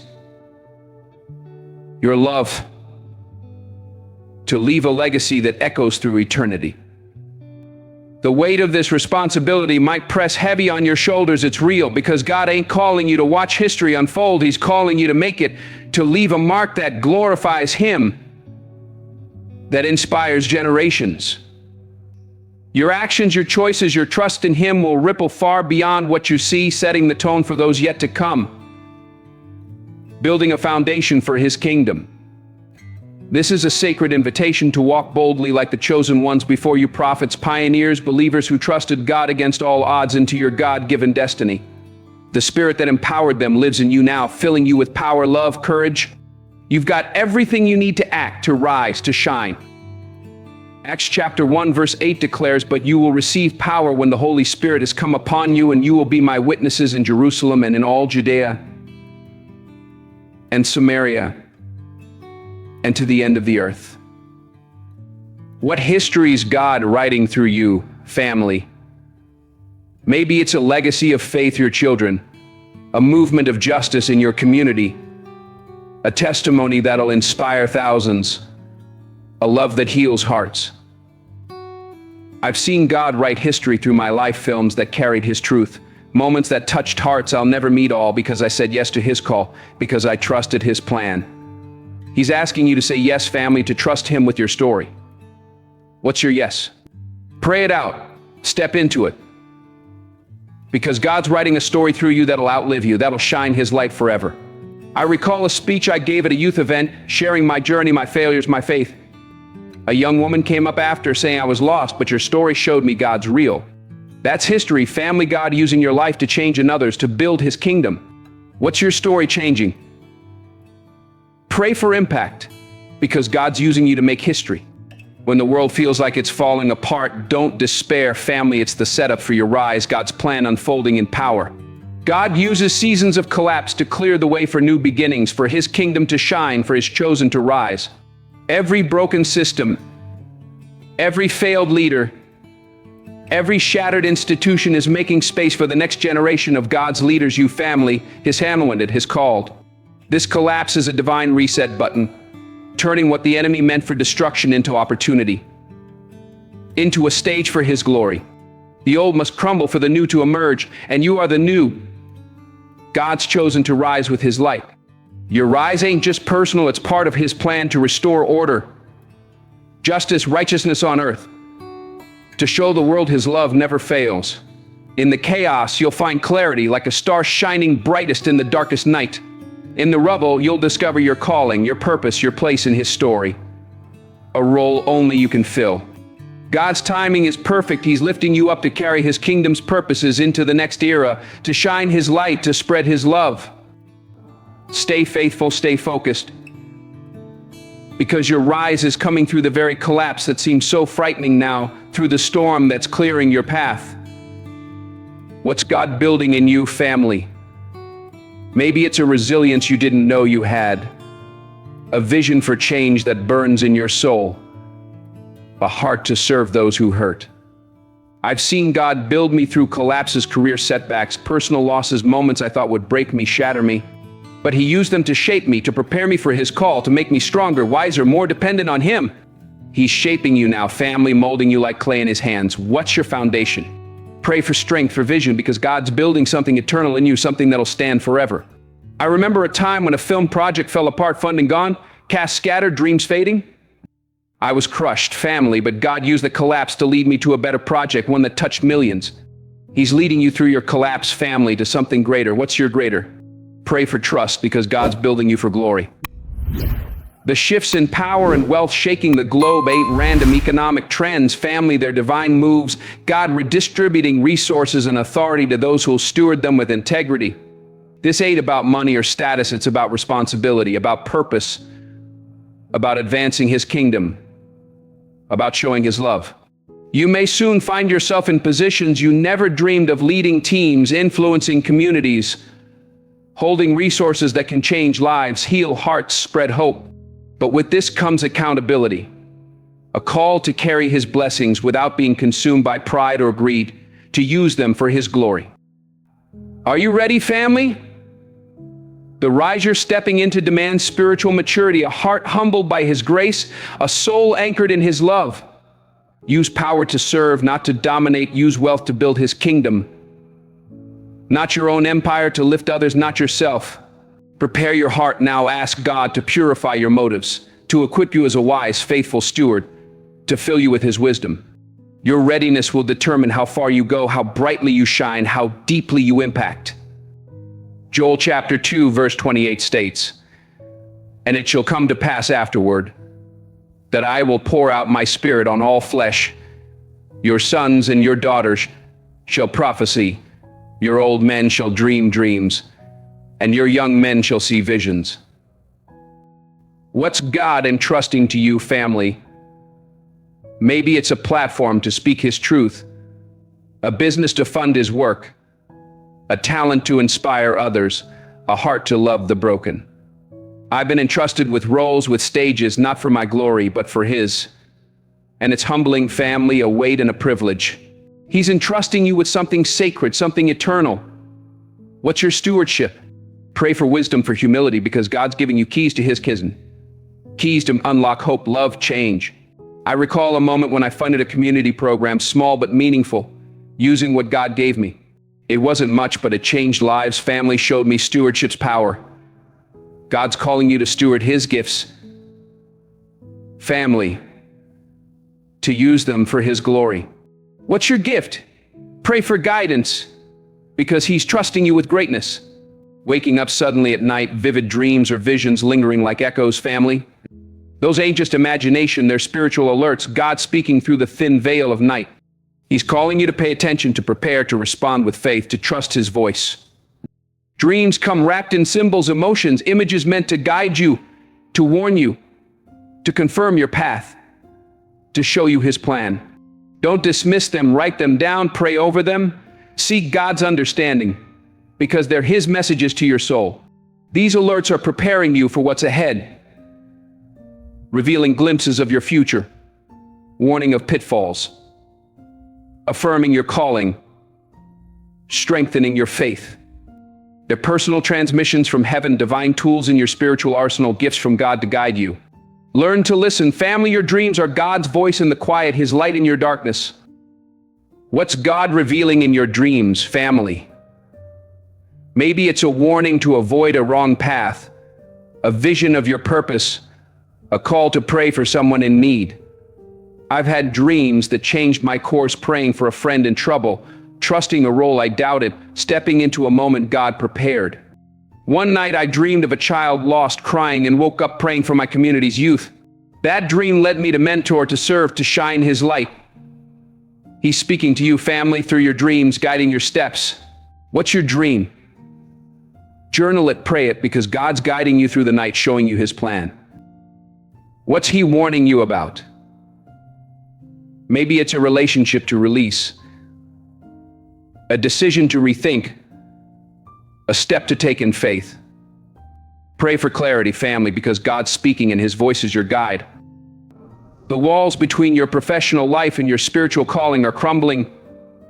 your love, to leave a legacy that echoes through eternity. The weight of this responsibility might press heavy on your shoulders. It's real, because God ain't calling you to watch history unfold. He's calling you to make it, to leave a mark that glorifies Him, that inspires generations. Your actions, your choices, your trust in Him will ripple far beyond what you see, setting the tone for those yet to come, building a foundation for His kingdom. This is a sacred invitation to walk boldly like the chosen ones before you, prophets, pioneers, believers who trusted God against all odds into your God-given destiny. The Spirit that empowered them lives in you now, filling you with power, love, courage. You've got everything you need to act, to rise, to shine. Acts chapter 1 verse 8 declares, "But you will receive power when the Holy Spirit has come upon you, and you will be my witnesses in Jerusalem and in all Judea and Samaria and to the end of the earth." What history is God writing through you, family? Maybe it's a legacy of faith, your children, a movement of justice in your community, a testimony that'll inspire thousands, a love that heals hearts. I've seen God write history through my life, films that carried His truth, moments that touched hearts I'll never meet all, because I said yes to His call, because I trusted His plan. He's asking you to say yes, family, to trust Him with your story. What's your yes? Pray it out. Step into it. Because God's writing a story through you that'll outlive you, that'll shine His light forever. I recall a speech I gave at a youth event, sharing my journey, my failures, my faith. A young woman came up after saying, "I was lost, but your story showed me God's real." That's history, family. God using your life to change another's, to build His kingdom. What's your story changing? Pray for impact, because God's using you to make history. When the world feels like it's falling apart, don't despair, family. It's the setup for your rise, God's plan unfolding in power. God uses seasons of collapse to clear the way for new beginnings, for His kingdom to shine, for His chosen to rise. Every broken system, every failed leader, every shattered institution is making space for the next generation of God's leaders. You family, His handwanted, His called. This collapse is a divine reset button, turning what the enemy meant for destruction into opportunity, into a stage for His glory. The old must crumble for the new to emerge, and you are the new. God's chosen to rise with His light. Your rise ain't just personal, it's part of His plan to restore order, justice, righteousness on earth, to show the world His love never fails. In the chaos, you'll find clarity like a star shining brightest in the darkest night. In the rubble, you'll discover your calling, your purpose, your place in His story. A role only you can fill. God's timing is perfect. He's lifting you up to carry His kingdom's purposes into the next era, to shine His light, to spread His love. Stay faithful, stay focused, because your rise is coming through the very collapse that seems so frightening now, through the storm that's clearing your path. What's God building in you, family? Maybe it's a resilience you didn't know you had, a vision for change that burns in your soul, a heart to serve those who hurt. I've seen God build me through collapses, career setbacks, personal losses, moments I thought would break me, shatter me. But He used them to shape me, to prepare me for His call, to make me stronger, wiser, more dependent on Him. He's shaping you now, family, molding you like clay in His hands. What's your foundation? Pray for strength, for vision, because God's building something eternal in you, something that'll stand forever. I remember a time when a film project fell apart, funding gone, cast scattered, dreams fading. I was crushed, family, but God used the collapse to lead me to a better project, one that touched millions. He's leading you through your collapse, family, to something greater. What's your greater? Pray for trust, because God's building you for glory. The shifts in power and wealth shaking the globe ain't random economic trends, family, they're divine moves, God redistributing resources and authority to those who'll steward them with integrity. This ain't about money or status, it's about responsibility, about purpose, about advancing His kingdom, about showing His love. You may soon find yourself in positions you never dreamed of, leading teams, influencing communities, holding resources that can change lives, heal hearts, spread hope. But with this comes accountability, a call to carry His blessings without being consumed by pride or greed, to use them for His glory. Are you ready, family? The rise you're stepping into demands spiritual maturity, a heart humbled by His grace, a soul anchored in His love. Use power to serve, not to dominate. Use wealth to build His kingdom. Not your own empire, to lift others, not yourself. Prepare your heart now. Ask God to purify your motives, to equip you as a wise, faithful steward, to fill you with His wisdom. Your readiness will determine how far you go, how brightly you shine, how deeply you impact. Joel chapter 2, verse 28 states, "And it shall come to pass afterward, that I will pour out my Spirit on all flesh. Your sons and your daughters shall prophesy, your old men shall dream dreams, and your young men shall see visions." What's God entrusting to you, family? Maybe it's a platform to speak His truth, a business to fund His work, a talent to inspire others, a heart to love the broken. I've been entrusted with roles, with stages, not for my glory, but for His. And it's humbling, family, a weight and a privilege. He's entrusting you with something sacred, something eternal. What's your stewardship? Pray for wisdom, for humility, because God's giving you keys to His kingdom. Keys to unlock hope, love, change. I recall a moment when I funded a community program, small but meaningful, using what God gave me. It wasn't much, but it changed lives. Family showed me stewardship's power. God's calling you to steward His gifts, family, to use them for His glory. What's your gift? Pray for guidance, because He's trusting you with greatness. Waking up suddenly at night, vivid dreams or visions lingering like echoes, family. Those ain't just imagination, they're spiritual alerts, God speaking through the thin veil of night. He's calling you to pay attention, to prepare, to respond with faith, to trust His voice. Dreams come wrapped in symbols, emotions, images meant to guide you, to warn you, to confirm your path, to show you His plan. Don't dismiss them, write them down, pray over them. Seek God's understanding, because they're His messages to your soul. These alerts are preparing you for what's ahead, revealing glimpses of your future, warning of pitfalls, affirming your calling, strengthening your faith. They're personal transmissions from heaven, divine tools in your spiritual arsenal, gifts from God to guide you. Learn to listen. Family, your dreams are God's voice in the quiet, His light in your darkness. What's God revealing in your dreams, family? Maybe it's a warning to avoid a wrong path, a vision of your purpose, a call to pray for someone in need. I've had dreams that changed my course, praying for a friend in trouble, trusting a role I doubted, stepping into a moment God prepared. One night I dreamed of a child lost, crying, and woke up praying for my community's youth. That dream led me to mentor, to serve, to shine His light. He's speaking to you, family, through your dreams, guiding your steps. What's your dream? Journal it, pray it, because God's guiding you through the night, showing you His plan. What's He warning you about? Maybe it's a relationship to release, a decision to rethink, a step to take in faith. Pray for clarity, family, because God's speaking and His voice is your guide. The walls between your professional life and your spiritual calling are crumbling,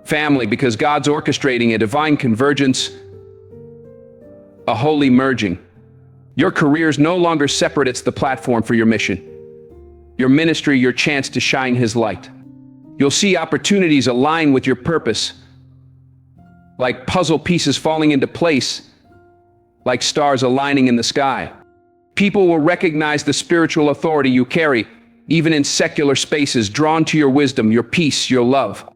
family, because God's orchestrating a divine convergence, a holy merging. Your career is no longer separate, it's the platform for your mission. Your ministry, your chance to shine His light. You'll see opportunities align with your purpose, like puzzle pieces falling into place, like stars aligning in the sky. People will recognize the spiritual authority you carry, even in secular spaces, drawn to your wisdom, your peace, your love.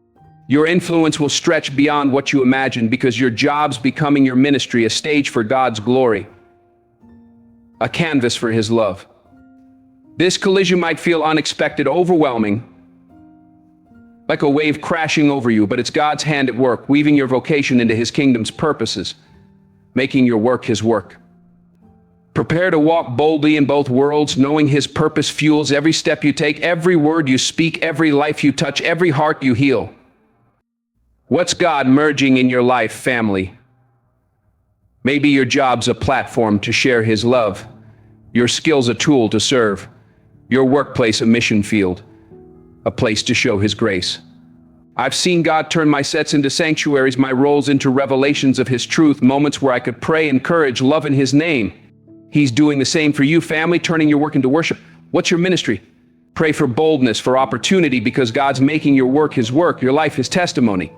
Your influence will stretch beyond what you imagine, because your job's becoming your ministry, a stage for God's glory, a canvas for His love. This collision might feel unexpected, overwhelming, like a wave crashing over you, but it's God's hand at work, weaving your vocation into His kingdom's purposes, making your work His work. Prepare to walk boldly in both worlds, knowing His purpose fuels every step you take, every word you speak, every life you touch, every heart you heal. What's God merging in your life, family? Maybe your job's a platform to share His love, your skill's a tool to serve, your workplace a mission field, a place to show His grace. I've seen God turn my sets into sanctuaries, my roles into revelations of His truth, moments where I could pray, encourage, love in His name. He's doing the same for you, family, turning your work into worship. What's your ministry? Pray for boldness, for opportunity, because God's making your work His work, your life His testimony.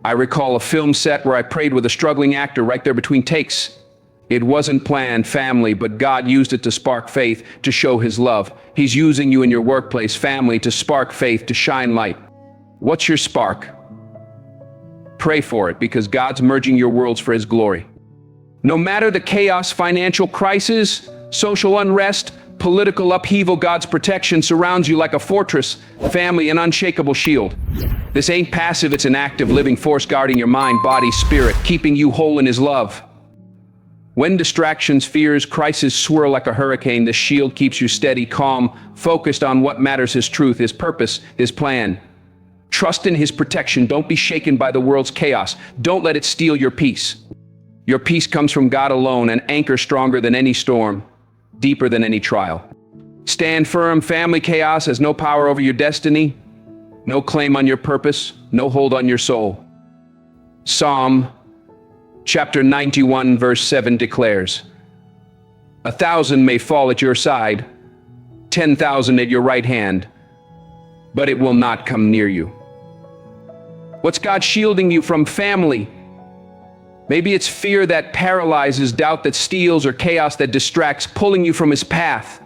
I recall a film set where I prayed with a struggling actor right there between takes. It wasn't planned, family, but God used it to spark faith, to show His love. He's using you in your workplace, family, to spark faith, to shine light. What's your spark? Pray for it, because God's merging your worlds for His glory. No matter the chaos, financial crisis, social unrest, political upheaval, God's protection surrounds you like a fortress, family, an unshakable shield. This ain't passive, it's an active, living force guarding your mind, body, spirit, keeping you whole in His love. When distractions, fears, crises swirl like a hurricane, this shield keeps you steady, calm, focused on what matters, His truth, His purpose, His plan. Trust in His protection. Don't be shaken by the world's chaos. Don't let it steal your peace. Your peace comes from God alone, an anchor stronger than any storm, deeper than any trial. Stand firm, family. Chaos has no power over your destiny, no claim on your purpose, no hold on your soul. Psalm Chapter 91, verse 7 declares, 1,000 may fall at your side, 10,000 at your right hand, but it will not come near you. What's God shielding you from, family? Maybe it's fear that paralyzes, doubt that steals, or chaos that distracts, pulling you from His path.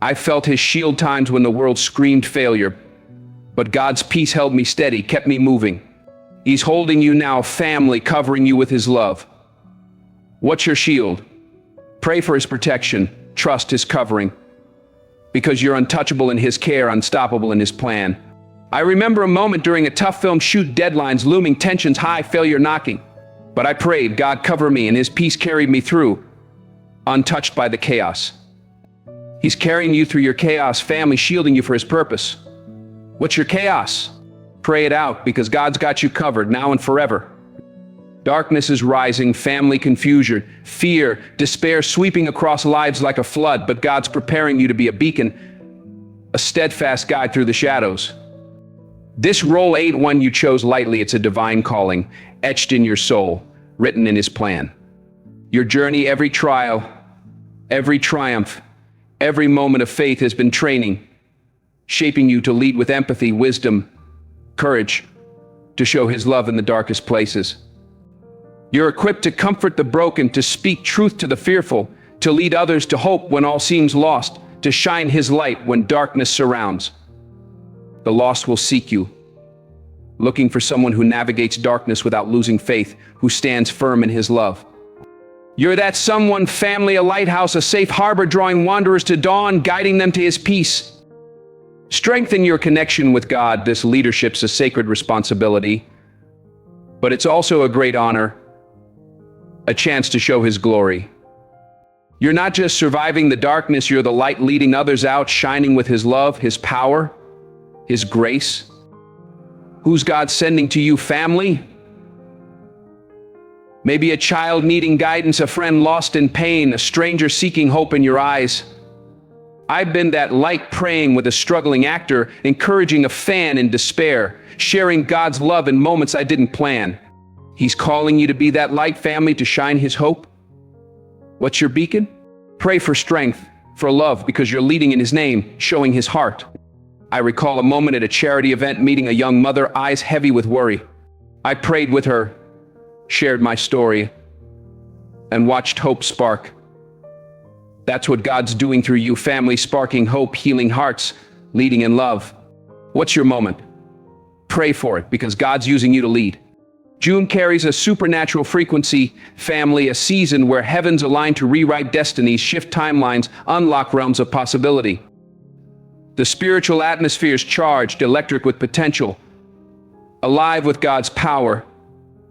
I felt His shield times when the world screamed failure, but God's peace held me steady, kept me moving. He's holding you now, family, covering you with His love. What's your shield? Pray for His protection, trust His covering, because you're untouchable in His care, unstoppable in His plan. I remember a moment during a tough film shoot, deadlines looming, tensions high, failure knocking. But I prayed, God cover me, and His peace carried me through, untouched by the chaos. He's carrying you through your chaos, family, shielding you for His purpose. What's your chaos? Pray it out, because God's got you covered now and forever. Darkness is rising, family confusion, fear, despair sweeping across lives like a flood, but God's preparing you to be a beacon, a steadfast guide through the shadows. This role ain't one you chose lightly, it's a divine calling, etched in your soul, written in His plan. Your journey, every trial, every triumph, every moment of faith has been training, shaping you to lead with empathy, wisdom, courage, to show His love in the darkest places. You're equipped to comfort the broken, to speak truth to the fearful, to lead others to hope when all seems lost, to shine His light when darkness surrounds. The lost will seek you, looking for someone who navigates darkness without losing faith, who stands firm in His love. You're that someone, family, a lighthouse, a safe harbor, drawing wanderers to dawn, guiding them to His peace. Strengthen your connection with God. This leadership's a sacred responsibility, but it's also a great honor, a chance to show His glory. You're not just surviving the darkness, you're the light leading others out, shining with His love, His power, His grace. Who's God sending to you, family? Maybe a child needing guidance, a friend lost in pain, a stranger seeking hope in your eyes. I've been that light, praying with a struggling actor, encouraging a fan in despair, sharing God's love in moments I didn't plan. He's calling you to be that light, family, to shine His hope. What's your beacon? Pray for strength, for love, because you're leading in His name, showing His heart. I recall a moment at a charity event, meeting a young mother, eyes heavy with worry. I prayed with her, shared my story, and watched hope spark. That's what God's doing through you, family, sparking hope, healing hearts, leading in love. What's your moment? Pray for it, because God's using you to lead. June carries a supernatural frequency, family, a season where heavens align to rewrite destinies, shift timelines, unlock realms of possibility. The spiritual atmosphere is charged, electric with potential, alive with God's power,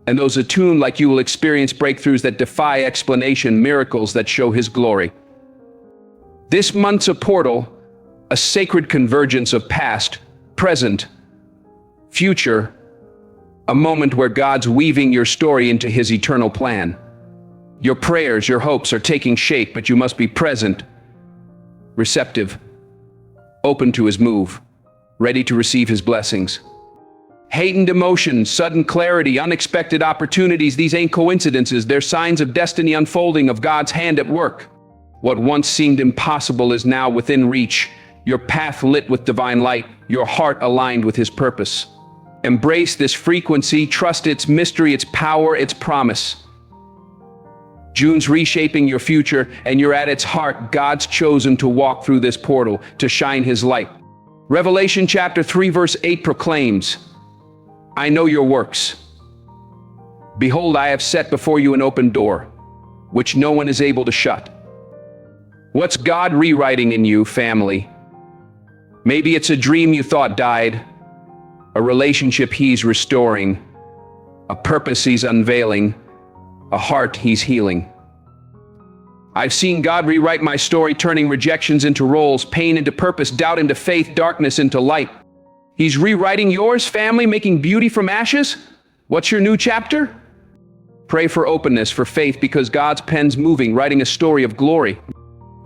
and those attuned like you will experience breakthroughs that defy explanation, miracles that show His glory. This month's a portal, a sacred convergence of past, present, future, a moment where God's weaving your story into His eternal plan. Your prayers, your hopes are taking shape, but you must be present, receptive, open to His move, ready to receive His blessings. Heightened emotions, sudden clarity, unexpected opportunities, these ain't coincidences, they're signs of destiny unfolding, of God's hand at work. What once seemed impossible is now within reach, your path lit with divine light, your heart aligned with His purpose. Embrace this frequency, trust its mystery, its power, its promise. June's reshaping your future, and you're at its heart. God's chosen to walk through this portal, to shine His light. Revelation chapter 3 verse 8 proclaims, I know your works. Behold, I have set before you an open door, which no one is able to shut. What's God rewriting in you, family? Maybe it's a dream you thought died, a relationship He's restoring, a purpose He's unveiling, a heart He's healing. I've seen God rewrite my story, turning rejections into roles, pain into purpose, doubt into faith, darkness into light. He's rewriting yours, family, making beauty from ashes. What's your new chapter? Pray for openness, for faith, because God's pen's moving, writing a story of glory.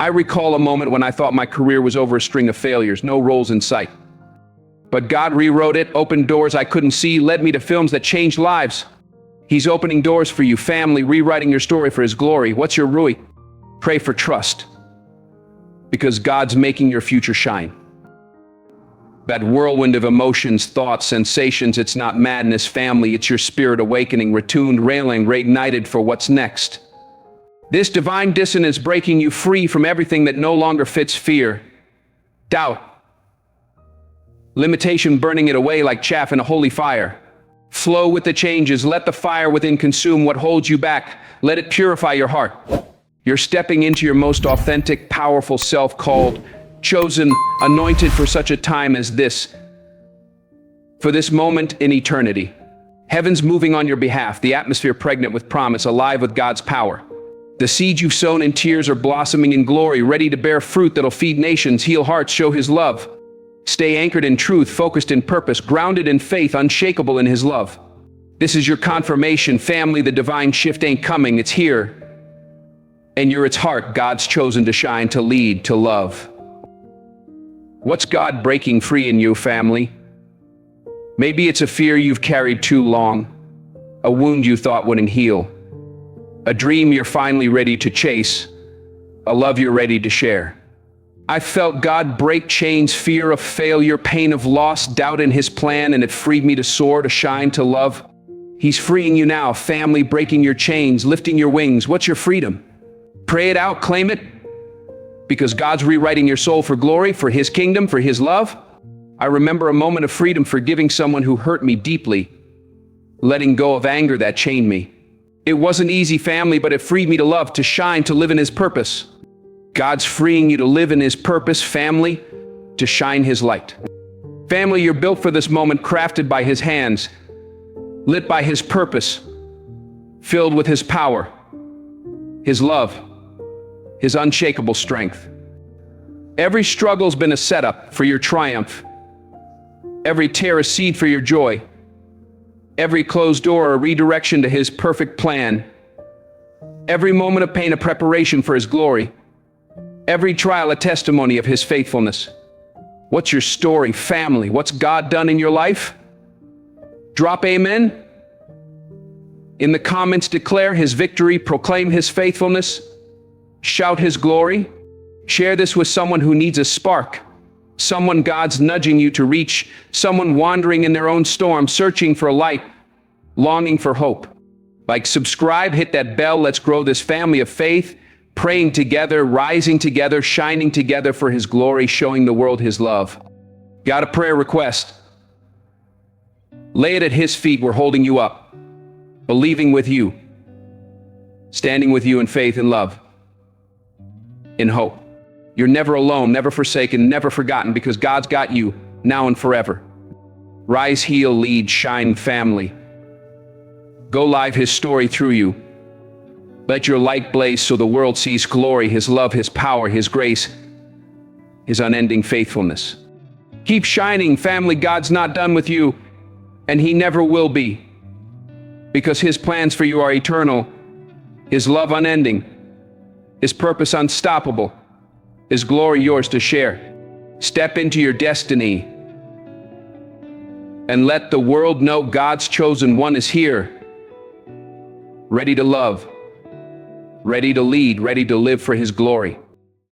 I recall a moment when I thought my career was over, a string of failures, no roles in sight. But God rewrote it, opened doors I couldn't see, led me to films that changed lives. He's opening doors for you, family, rewriting your story for His glory. What's your Rui? Pray for trust, because God's making your future shine. That whirlwind of emotions, thoughts, sensations, it's not madness, family, it's your spirit awakening, retuned, railing, reignited for what's next. This divine dissonance breaking you free from everything that no longer fits, fear, doubt, limitation, burning it away like chaff in a holy fire. Flow with the changes, let the fire within consume what holds you back, let it purify your heart. You're stepping into your most authentic, powerful self, called, chosen, anointed for such a time as this, for this moment in eternity. Heaven's moving on your behalf, the atmosphere pregnant with promise, alive with God's power. The seeds you've sown in tears are blossoming in glory, ready to bear fruit that'll feed nations, heal hearts, show His love. Stay anchored in truth, focused in purpose, grounded in faith, unshakable in His love. This is your confirmation, family. The divine shift ain't coming, it's here. And you're its heart, God's chosen to shine, to lead, to love. What's God breaking free in you, family? Maybe it's a fear you've carried too long, a wound you thought wouldn't heal, a dream you're finally ready to chase, a love you're ready to share. I felt God break chains, fear of failure, pain of loss, doubt in his plan, and it freed me to soar, to shine, to love. He's freeing you now, family, breaking your chains, lifting your wings. What's your freedom? Pray it out, claim it, because God's rewriting your soul for glory, for his kingdom, for his love. I remember a moment of freedom, forgiving someone who hurt me deeply, letting go of anger that chained me. It wasn't easy, family, but it freed me to love, to shine, to live in his purpose. God's freeing you to live in his purpose, family, to shine his light. Family, you're built for this moment, crafted by his hands, lit by his purpose, filled with his power, his love, his unshakable strength. Every struggle's been a setup for your triumph. Every tear a seed for your joy. Every closed door a redirection to his perfect plan. Every moment of pain a preparation for his glory. Every trial a testimony of his faithfulness. What's your story, family? What's God done in your life? Drop amen. In the comments, declare his victory, proclaim his faithfulness, shout his glory. Share this with someone who needs a spark, someone God's nudging you to reach, someone wandering in their own storm, searching for light, longing for hope. Like, subscribe, hit that bell. Let's grow this family of faith, praying together, rising together, shining together for his glory, showing the world his love. Got a prayer request? Lay it at his feet. We're holding you up, believing with you, standing with you in faith and love, in hope. You're never alone, never forsaken, never forgotten, because God's got you now and forever. Rise, heal, lead, shine, family. Go live his story through you. Let your light blaze so the world sees glory, his love, his power, his grace, his unending faithfulness. Keep shining, family. God's not done with you, and he never will be, because his plans for you are eternal, his love unending, his purpose unstoppable, his glory yours to share. Step into your destiny and let the world know God's chosen one is here, ready to love, ready to lead, ready to live for his glory.